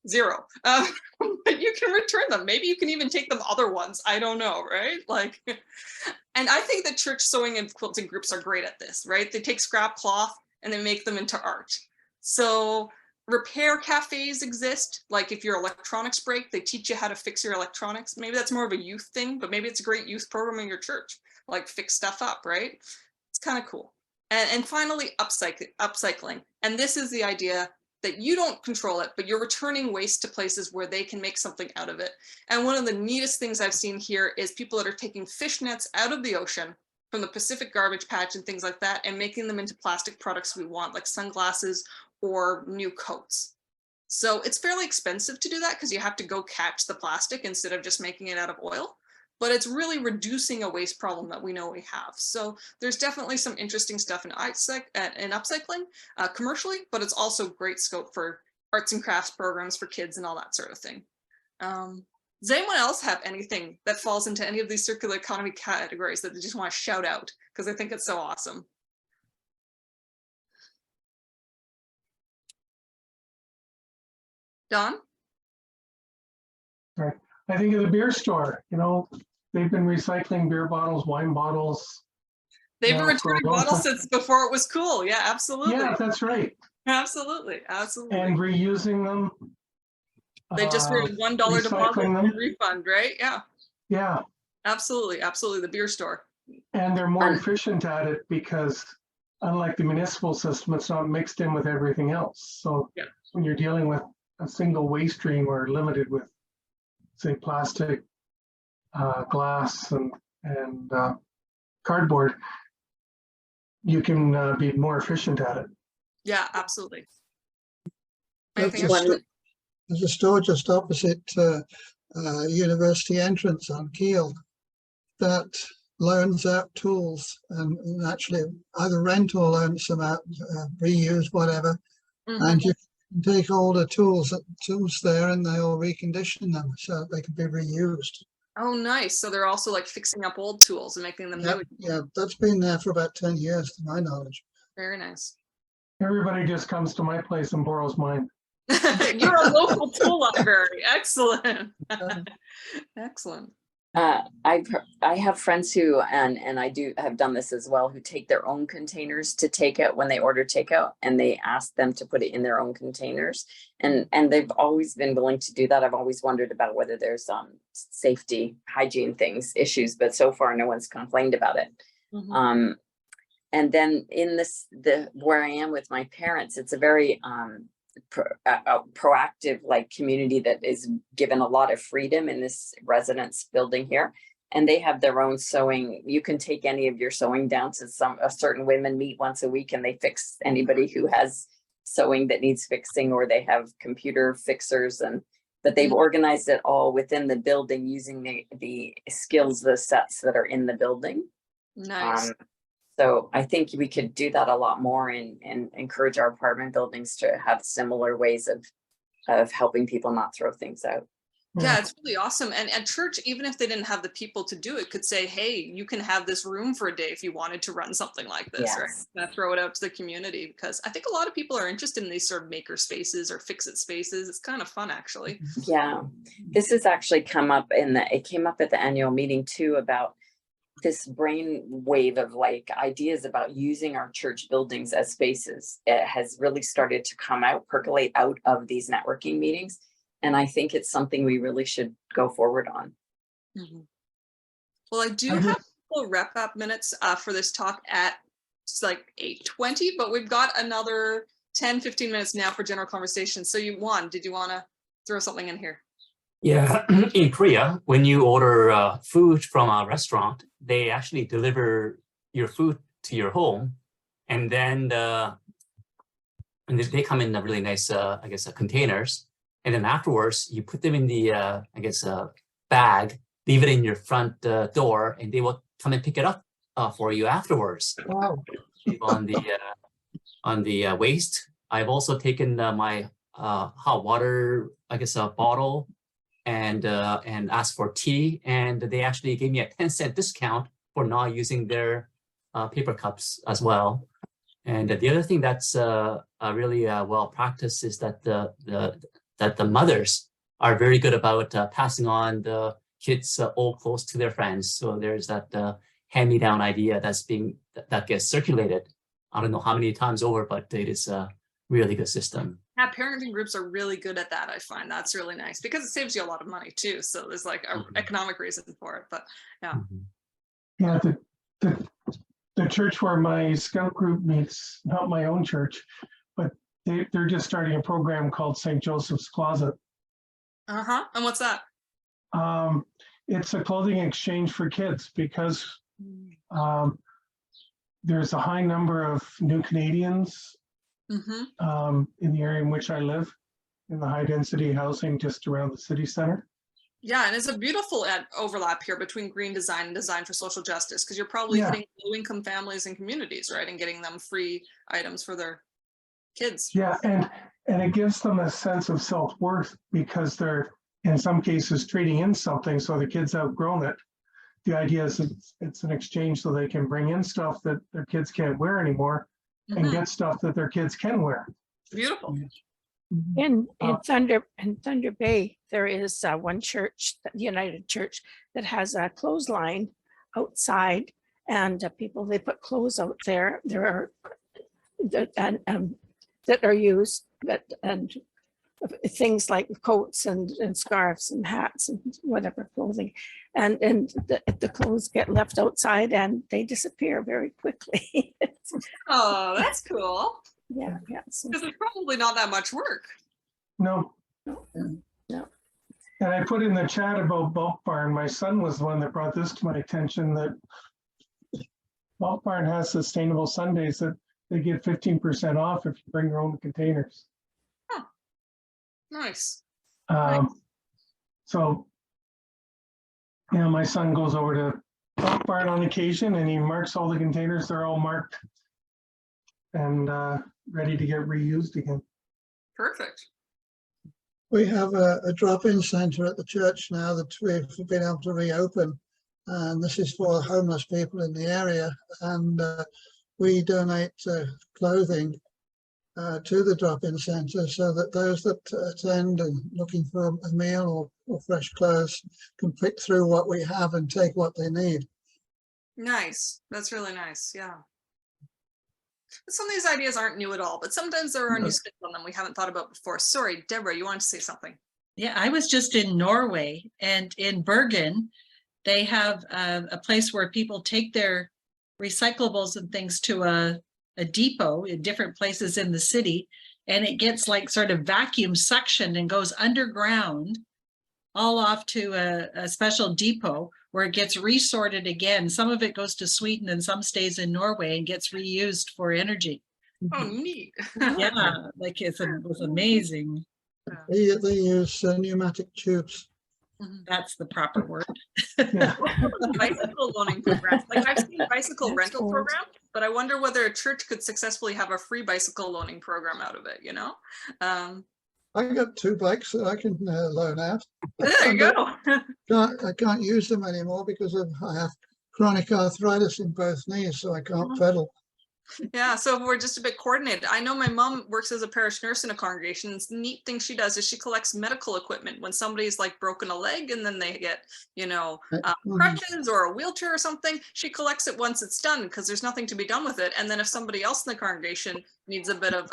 0. But you can return them. Maybe you can even take them other ones. I don't know, right? Like, and I think that church sewing and quilting groups are great at this, right? They take scrap cloth and they make them into art. So repair cafes exist. Like if your electronics break, they teach you how to fix your electronics. Maybe that's more of a youth thing, but maybe it's a great youth program in your church, like fix stuff up, right? It's kind of cool. And finally, upcycling. And this is the idea that you don't control it, but you're returning waste to places where they can make something out of it. And one of the neatest things I've seen here is people that are taking fish nets out of the ocean from the Pacific garbage patch and things like that, and making them into plastic products we want, like sunglasses or new coats. So it's fairly expensive to do that because you have to go catch the plastic instead of just making it out of oil. but it's really reducing a waste problem that we know we have. So there's definitely some interesting stuff in upcycling commercially, but it's also great scope for arts and crafts programs for kids and all that sort of thing. Does anyone else have anything that falls into any of these circular economy categories that they just want to shout out? Because I think it's so awesome. Don? Right. I think of the beer store, you know, they've been recycling beer bottles, wine bottles. They've been Yeah, for a returning long bottles time. since before it was cool. Yeah, absolutely. Yeah, that's right. Absolutely. Absolutely. And reusing them. They just wrote a $1 deposit recycling them. refund, right? Yeah, Yeah, absolutely. Absolutely. The beer store. and they're more efficient at it because unlike the municipal system, it's not mixed in with everything else. So Yeah. when you're dealing with a single waste stream or limited with, say, plastic, glass, and cardboard, you can be more efficient at it. Yeah, absolutely. There's Anything a, else? sto- there's a store just opposite University entrance on Keel that loans out tools and actually either rent or loan some out, reuse, whatever. Mhm. And you can take all the tools there and they'll recondition them so they can be reused. Oh, nice. So they're also like fixing up old tools and making them Yep, new. yeah, that's been there for about 10 years to my knowledge. Very nice. Everybody just comes to my place and borrows mine. You're a local tool library. Excellent. Excellent. I have friends who, and I do have done this as well, who take their own containers to take out when they order takeout, and they ask them to put it in their own containers, and they've always been willing to do that. I've always wondered about whether there's safety, hygiene issues, but so far no one's complained about it. Mhm. And then in where I am with my parents, it's a very proactive like community that is given a lot of freedom in this residence building here, and they have their own sewing. You can take any of your sewing down to a certain women meet once a week and they fix anybody who has sewing that needs fixing, or they have computer fixers, but they've organized it all within the building using the skills, the sets that are in the building. Nice. So I think we could do that a lot more and encourage our apartment buildings to have similar ways of helping people not throw things out. Yeah, it's really awesome. And at church, even if they didn't have the people to do it, could say, hey, you can have this room for a day if you wanted to run something like this, right? And throw it out to the community, because I think a lot of people are interested in these sort of maker spaces or fix-it spaces. It's kind of fun, actually. Yeah, this has actually come up it came up at the annual meeting too, about this brain wave of like ideas about using our church buildings as spaces. It has really started to percolate out of these networking meetings. And I think it's something we really should go forward on. Mm-hmm. Well, I do have a couple wrap-up minutes for this talk at like 8:20, but we've got another 10-15 minutes now for general conversation. So did you want to throw something in here? Yeah, in Korea, when you order food from a restaurant, they actually deliver your food to your home, and then they come in a really nice, containers, and then afterwards you put them in the, bag, leave it in your front door, and they will come and pick it up for you afterwards. Wow. On the waste, I've also taken my hot water, bottle, and asked for tea, and they actually gave me a 10-cent discount for not using their paper cups as well. And the other thing that's really well practiced is that the mothers are very good about passing on the kids' old clothes to their friends. So there's that hand-me-down idea that gets circulated. I don't know how many times over, but it is a really good system. Yeah, parenting groups are really good at that. I find that's really nice because it saves you a lot of money too. So there's like an economic reason for it, but yeah. Yeah, the church where my scout group meets, not my own church, but they're just starting a program called St. Joseph's Closet. Uh-huh. And what's that? It's a clothing exchange for kids because there's a high number of new Canadians in the area in which I live, in the high density housing just around the city center. Yeah, and it's a beautiful overlap here between green design and design for social justice, because you're probably Yeah. hitting low-income families and communities, right, and getting them free items for their kids. Yeah, and it gives them a sense of self-worth because they're in some cases trading in something, so the kid's outgrown it. The idea is it's an exchange so they can bring in stuff that their kids can't wear anymore and Mhm. get stuff that their kids can wear. Beautiful. In Uh, Thunder Bay, there is one church, the United Church, that has a clothesline outside, and people, they put clothes out there. There are that are used, and things like coats and scarves and hats and whatever clothing, and the clothes get left outside and they disappear very quickly. Oh, that's cool. Yeah. So, Because it's probably not that much work. No. No. And I put in the chat about Bulk Barn. My son was the one that brought this to my attention, that Bulk Barn has sustainable Sundays that they get 15% off if you bring your own containers. Nice. So, my son goes over to Bulk Barn on occasion and he marks all the containers. They're all marked and ready to get reused again. Perfect. We have a drop-in centre at the church now that we've been able to reopen, and this is for homeless people in the area, and we donate clothing to the drop-in centre so that those that attend and looking for a meal or fresh clothes can pick through what we have and take what they need. Nice. That's really nice. Yeah. Some of these ideas aren't new at all, but sometimes there are new spins on them we haven't thought about before. Sorry, Deborah, you wanted to say something. Yeah, I was just in Norway, and in Bergen, they have a place where people take their recyclables and things to a depot in different places in the city, and it gets like sort of vacuum suctioned and goes underground all off to a special depot where it gets resorted again. Some of it goes to Sweden and some stays in Norway and gets reused for energy. Oh, neat. Yeah, like it was amazing. They use pneumatic tubes. That's the proper word. Bicycle loaning programs. Like I've seen bicycle rental programs, but I wonder whether a church could successfully have a free bicycle loaning program out of it, I got 2 bikes that I can loan out. There you go. I can't use them anymore because I have chronic arthritis in both knees, so I can't pedal. Yeah, so we're just a bit coordinated. I know my mom works as a parish nurse in a congregation. And the neat thing she does is she collects medical equipment when somebody's like broken a leg and then they get, crutches or a wheelchair or something. She collects it once it's done because there's nothing to be done with it. And then if somebody else in the congregation needs a bit of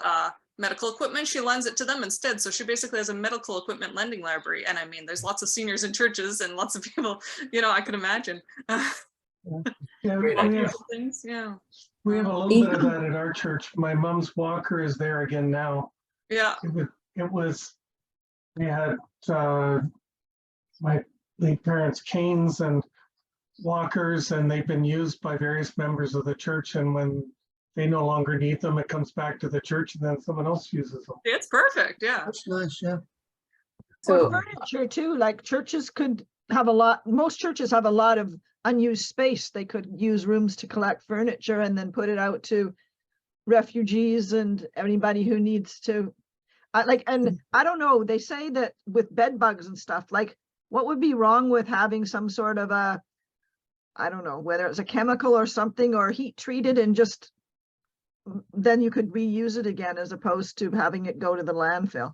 medical equipment, she lends it to them instead. So she basically has a medical equipment lending library. And I mean, there's lots of seniors in churches and lots of people, I can imagine. Great idea. Things, yeah. We have a little bit of that at our church. My mom's walker is there again now. Yeah. We had my late parents' canes and walkers, and they've been used by various members of the church. And when they no longer need them, it comes back to the church and then someone else uses them. It's perfect. Yeah. That's nice, yeah. So furniture too, like churches could have most churches have a lot of unused space. They could use rooms to collect furniture and then put it out to refugees and anybody who needs to and I don't know, they say that with bed bugs and stuff, like what would be wrong with having some sort of I don't know, whether it's a chemical or something or heat treated and just then you could reuse it again as opposed to having it go to the landfill.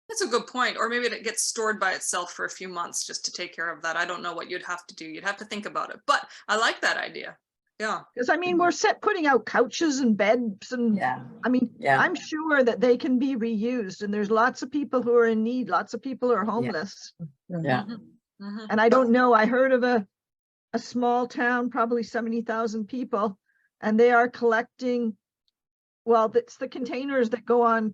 That's a good point. Or maybe it gets stored by itself for a few months just to take care of that. I don't know what you'd have to do. You'd have to think about it. But I like that idea. Yeah. Because I mean, we're putting out couches and beds and I mean, I'm sure that they can be reused and there's lots of people who are in need. Lots of people are homeless. Yeah. And I don't know, I heard of a small town, probably 70,000 people, and they are collecting, well, it's the containers that go on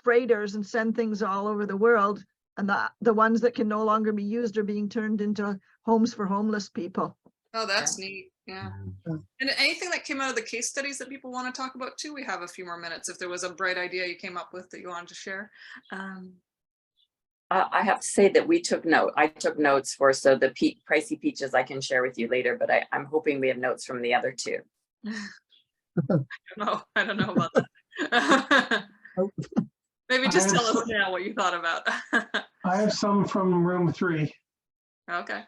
freighters and send things all over the world, and the ones that can no longer be used are being turned into homes for homeless people. Oh, that's neat. Yeah. And anything that came out of the case studies that people want to talk about too, we have a few more minutes if there was a bright idea you came up with that you wanted to share. I have to say that I took notes for, so the pricey peaches I can share with you later, but I'm hoping we have notes from the other two. I don't know about that. Maybe just tell us now what you thought about. I have some from room 3. Okay.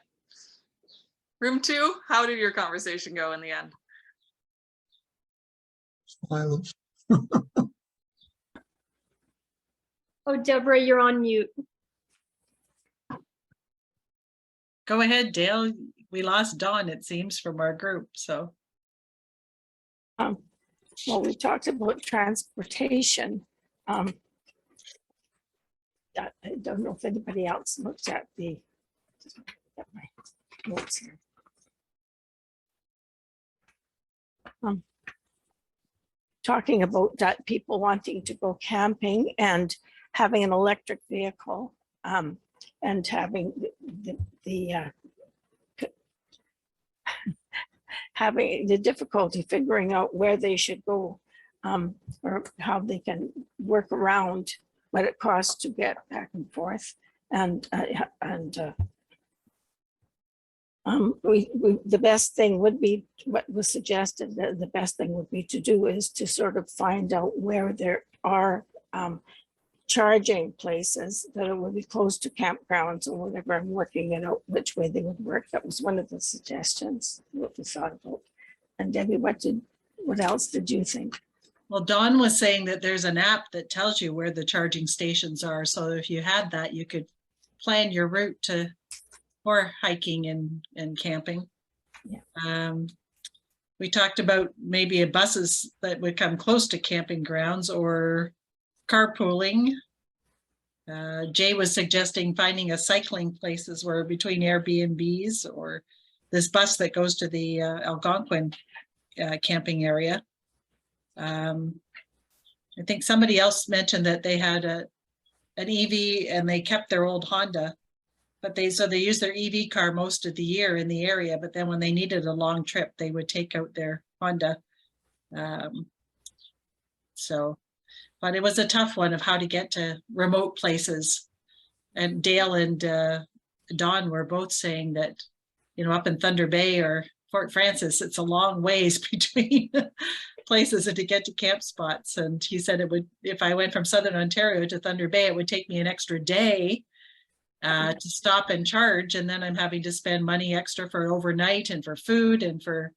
Room 2, how did your conversation go in the end? Silence. Oh, Deborah, you're on mute. Go ahead, Dale. We lost Dawn, it seems, from our group, so. Well, we talked about transportation. I don't know if anybody else looked at the at my notes here. Talking about that people wanting to go camping and having an electric vehicle, and having having the difficulty figuring out where they should go, or how they can work around what it costs to get back and forth. The best thing would be, what was suggested, the best thing would be to do is to sort of find out where there are charging places that would be close to campgrounds or whatever, and working it out which way they would work. That was one of the suggestions what we thought about. And Debbie, what else did you think? Well, Dawn was saying that there's an app that tells you where the charging stations are. So if you had that, you could plan your route for hiking and camping. Yeah. We talked about maybe buses that would come close to camping grounds or carpooling. Jay was suggesting finding a cycling places where between Airbnbs, or this bus that goes to the Algonquin camping area. I think somebody else mentioned that they had an EV and they kept their old Honda, but they use their EV car most of the year in the area, but then when they needed a long trip, they would take out their Honda. But it was a tough one of how to get to remote places. And Dale and Dawn were both saying that, up in Thunder Bay or Fort Francis, it's a long ways between places and to get to camp spots. And he said it would, if I went from Southern Ontario to Thunder Bay, it would take me an extra day to stop and charge. And then I'm having to spend money extra for overnight and for food and for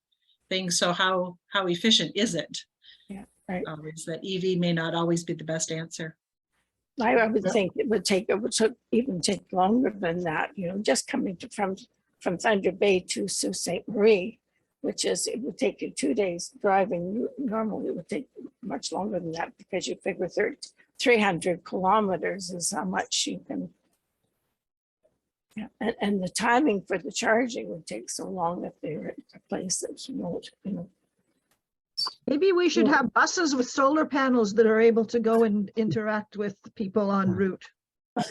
things. So how efficient is it? Yeah, right. Is that EV may not always be the best answer. I would think it would even take longer than that, just coming from Thunder Bay to Sault Ste. Marie, it would take you 2 days driving. Normally it would take much longer than that, because you figure 300 kilometers is how much you can. Yeah, and the timing for the charging would take so long if they're at a place that's remote, Maybe we should have buses with solar panels that are able to go and interact with people en route.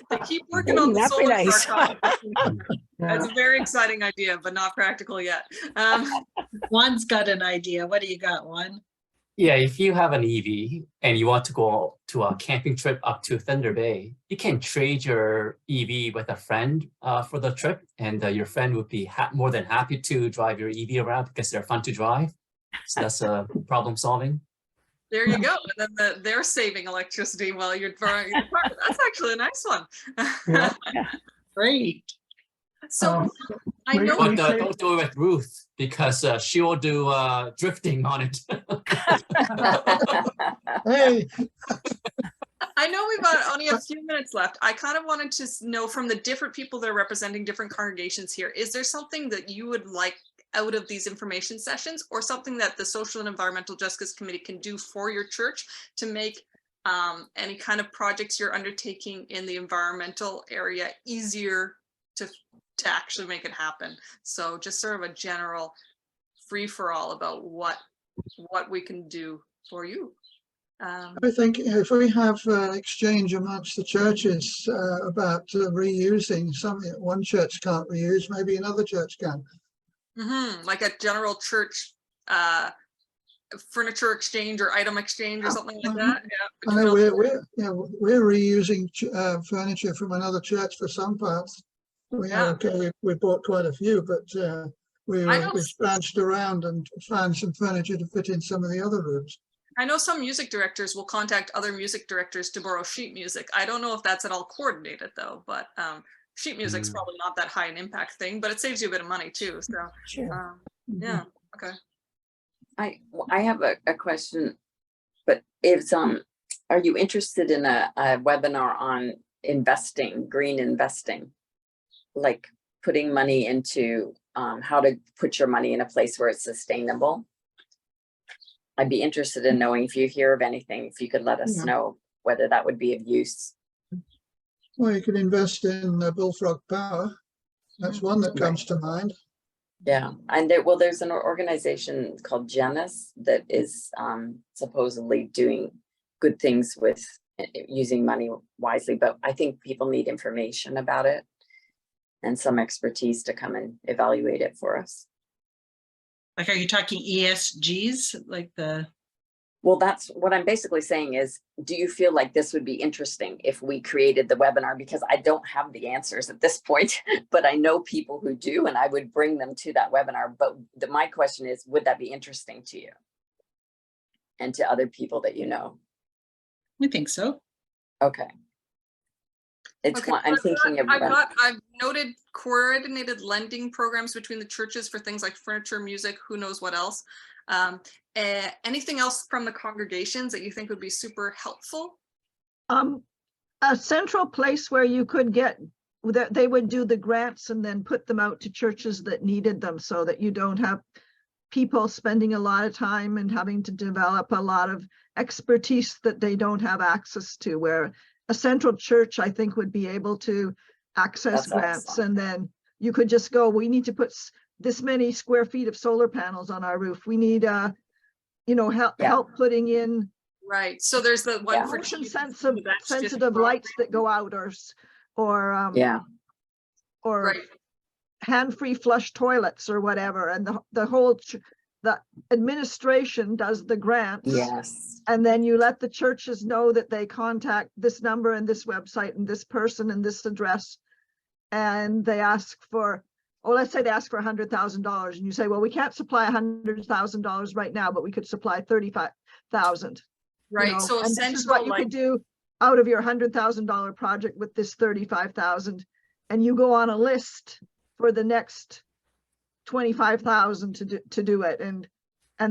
They keep working on the That'd be solar nice. car. That's a very exciting idea, but not practical yet. Juan's got an idea. What do you got, Juan? Yeah, if you have an EV and you want to go to a camping trip up to Thunder Bay, you can trade your EV with a friend for the trip, and your friend would be more than happy to drive your EV around because they're fun to drive. So that's problem solving. There you go. And then they're saving electricity while you're throwing your car. That's actually a nice one. Yeah. Great. So I know. But don't do it with Ruth, because she will do drifting on it. Hey, I know we've got only a few minutes left. I kind of wanted to know from the different people that are representing different congregations here, is there something that you would like out of these information sessions, or something that the Social and Environmental Justice Committee can do for your church to make any kind of projects you're undertaking in the environmental area easier to actually make it happen? So just sort of a general free-for-all about what we can do for you. I think if we have exchange amongst the churches about reusing something that one church can't reuse, maybe another church can. Like a general church furniture exchange or item exchange or something like Mhm. that. Yeah, I between know all- we're reusing furniture from another church for some parts. Yeah. Okay, we bought quite a few, but I know we've branched around and found some furniture to fit in some of the other rooms. I know some music directors will contact other music directors to borrow sheet music. I don't know if that's at all coordinated though, but sheet music's probably not that high an impact thing, but it saves you a bit of money too. So Sure. yeah, okay. I have a question, but it's are you interested in a webinar on investing, green investing? Like putting money into how to put your money in a place where it's sustainable? I'd be interested in knowing if you hear of anything, if you could let us know whether that would be of use. Well, you could invest in Bullfrog Power. That's one that comes to mind. Yeah, and there's an organization called Genesis that is supposedly doing good things with using money wisely, but I think people need information about it and some expertise to come and evaluate it for us. Like, are you talking ESGs, like the? Well, that's what I'm basically saying is, do you feel like this would be interesting if we created the webinar? Because I don't have the answers at this point, but I know people who do, and I would bring them to that webinar. But my question is, would that be interesting to you and to other people that you know? I think so. Okay. It's Okay, one I'm thinking of. I've noted coordinated lending programs between the churches for things like furniture, music, who knows what else. Anything else from the congregations that you think would be super helpful? A central place where you could get that they would do the grants and then put them out to churches that needed them, so that you don't have people spending a lot of time and having to develop a lot of expertise that they don't have access to, where a central church, I think, would be able to access grants. And then you could just go, we need to put this many square feet of solar panels on our roof. We need, help putting in. Right. So there's the one for motion sensitive lights that go out, or right. hand-free flush toilets or whatever. And the administration does the grants. Yes. And then you let the churches know that they contact this number and this website and this person and this address. And they ask for, let's say they ask for $100,000, and you say, well, we can't supply $100,000 right now, but we could supply 35,000. Right. So and this is what you could do out of your $100,000 project with this 35,000, and you go on a list for the next 25,000 to do it, and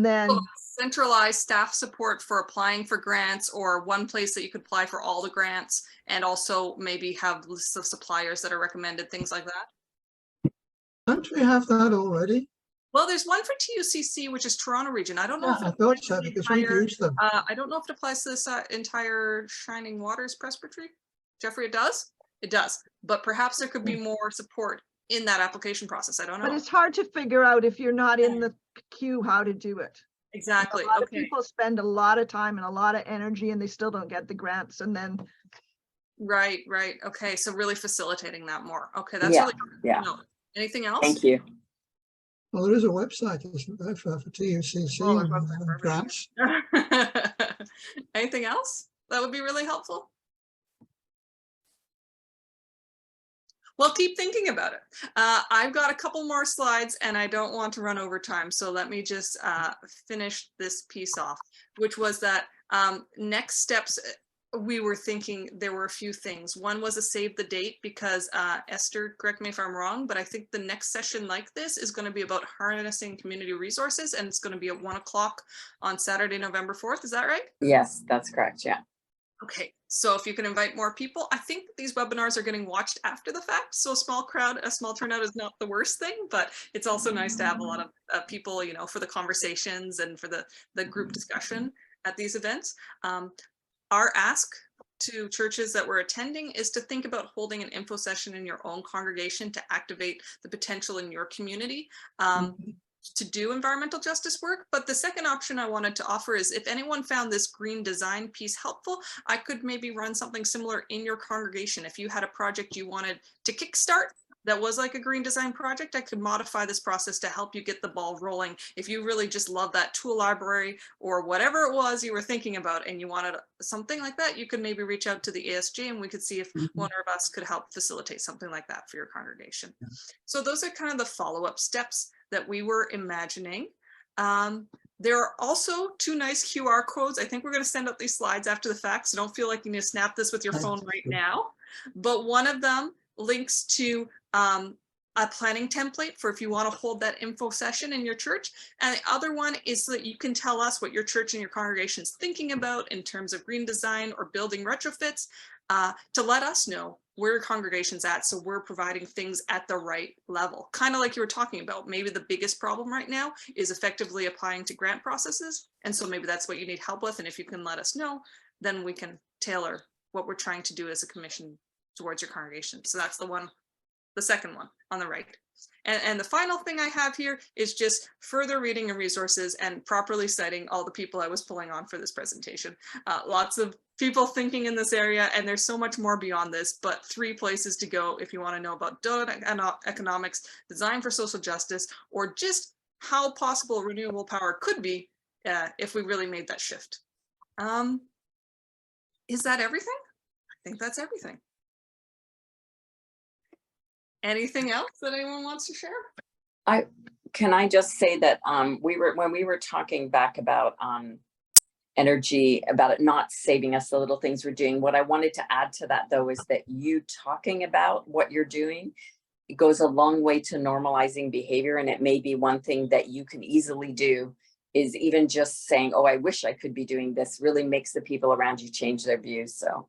then centralized staff support for applying for grants, or one place that you could apply for all the grants, and also maybe have lists of suppliers that are recommended, things like that. Don't we have that already? Well, there's one for TUCC, which is Toronto region. I don't know. I thought so, because we use them. I don't know if it applies to this entire Shining Waters Presbytery. Jeffrey, it does? It does. But perhaps there could be more support in that application process. I don't know. But it's hard to figure out if you're not in the queue how to do it. Exactly. A lot of people spend a lot of time and a lot of energy, and they still don't get the grants. And then right. Okay, so really facilitating that more. Okay, that's really good to know. Anything else? Thank you. Well, there is a website, isn't there, for TUCC and grants. Anything else that would be really helpful? Well, keep thinking about it. I've got a couple more slides and I don't want to run over time. So let me just finish this piece off, which was that next steps. We were thinking there were a few things. One was a save the date, because Esther, correct me if I'm wrong, but I think the next session like this is going to be about harnessing community resources, and it's going to be at 1 o'clock on Saturday, November 4th. Is that right? Yes, that's correct. Yeah. Okay, so if you can invite more people, I think these webinars are getting watched after the fact. So a small turnout is not the worst thing, but it's also nice to have a lot of people, for the conversations and for the group discussion at these events. Our ask to churches that we're attending is to think about holding an info session in your own congregation to activate the potential in your community to do environmental justice work. But the second option I wanted to offer is, if anyone found this green design piece helpful, I could maybe run something similar in your congregation. If you had a project you wanted to kickstart that was like a green design project, I could modify this process to help you get the ball rolling. If you really just love that tool library or whatever it was you were thinking about and you wanted something like that, you could maybe reach out to the ASJ and we could see if one of us could help facilitate something like that for your congregation. So those are kind of the follow-up steps that we were imagining. There are also 2 nice QR codes. I think we're going to send out these slides after the fact, so don't feel like you need to snap this with your phone right now. But one of them links to a planning template for if you want to hold that info session in your church. And the other one is so that you can tell us what your church and your congregation is thinking about in terms of green design or building retrofits, to let us know where your congregation's at, so we're providing things at the right level. Kind of like you were talking about, maybe the biggest problem right now is effectively applying to grant processes. And so maybe that's what you need help with. And if you can let us know, then we can tailor what we're trying to do as a commission towards your congregation. So that's the second one on the right. And the final thing I have here is just further reading and resources and properly citing all the people I was pulling on for this presentation. Lots of people thinking in this area, and there's so much more beyond this, but 3 places to go if you want to know about economics, design for social justice, or just how possible renewable power could be if we really made that shift. Is that everything? I think that's everything. Anything else that anyone wants to share? Can I just say that when we were talking back about energy, about it not saving us the little things we're doing, what I wanted to add to that though is that you talking about what you're doing, it goes a long way to normalizing behavior. And it may be one thing that you can easily do is even just saying, oh, I wish I could be doing this, really makes the people around you change their views. So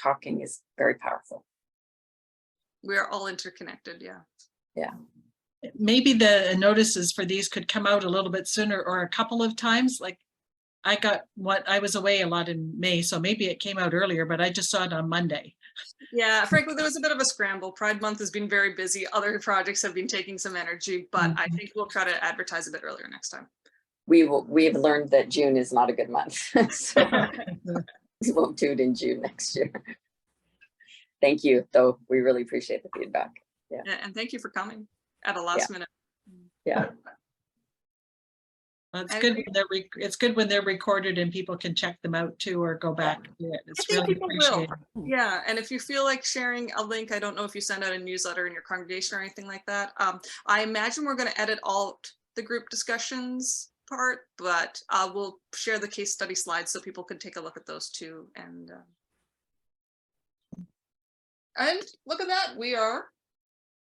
talking is very powerful. We are all interconnected. Yeah. Yeah. Maybe the notices for these could come out a little bit sooner or a couple of times. Like I was away a lot in May, so maybe it came out earlier, but I just saw it on Monday. Yeah, frankly, there was a bit of a scramble. Pride Month has been very busy. Other projects have been taking some energy, but I think we'll try to advertise a bit earlier next time. We've learned that June is not a good month. So we won't do it in June next year. Thank you, though. We really appreciate the feedback. Yeah. And thank you for coming at a last minute. Yeah. Well, it's good when they're recorded and people can check them out too, or go back to it. It's really appreciated. Yeah, and if you feel like sharing a link, I don't know if you send out a newsletter in your congregation or anything like that. I imagine we're going to edit all the group discussions part, but we'll share the case study slides so people can take a look at those too. And look at that, we are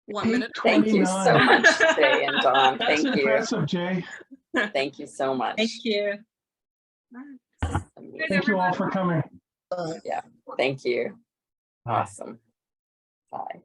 1 minute. Thank you so much, Jay and Dawn. Thank you. Impressive, Jay. Thank you so much. Thank you. Thank you all for coming. Yeah, thank you. Awesome. Bye.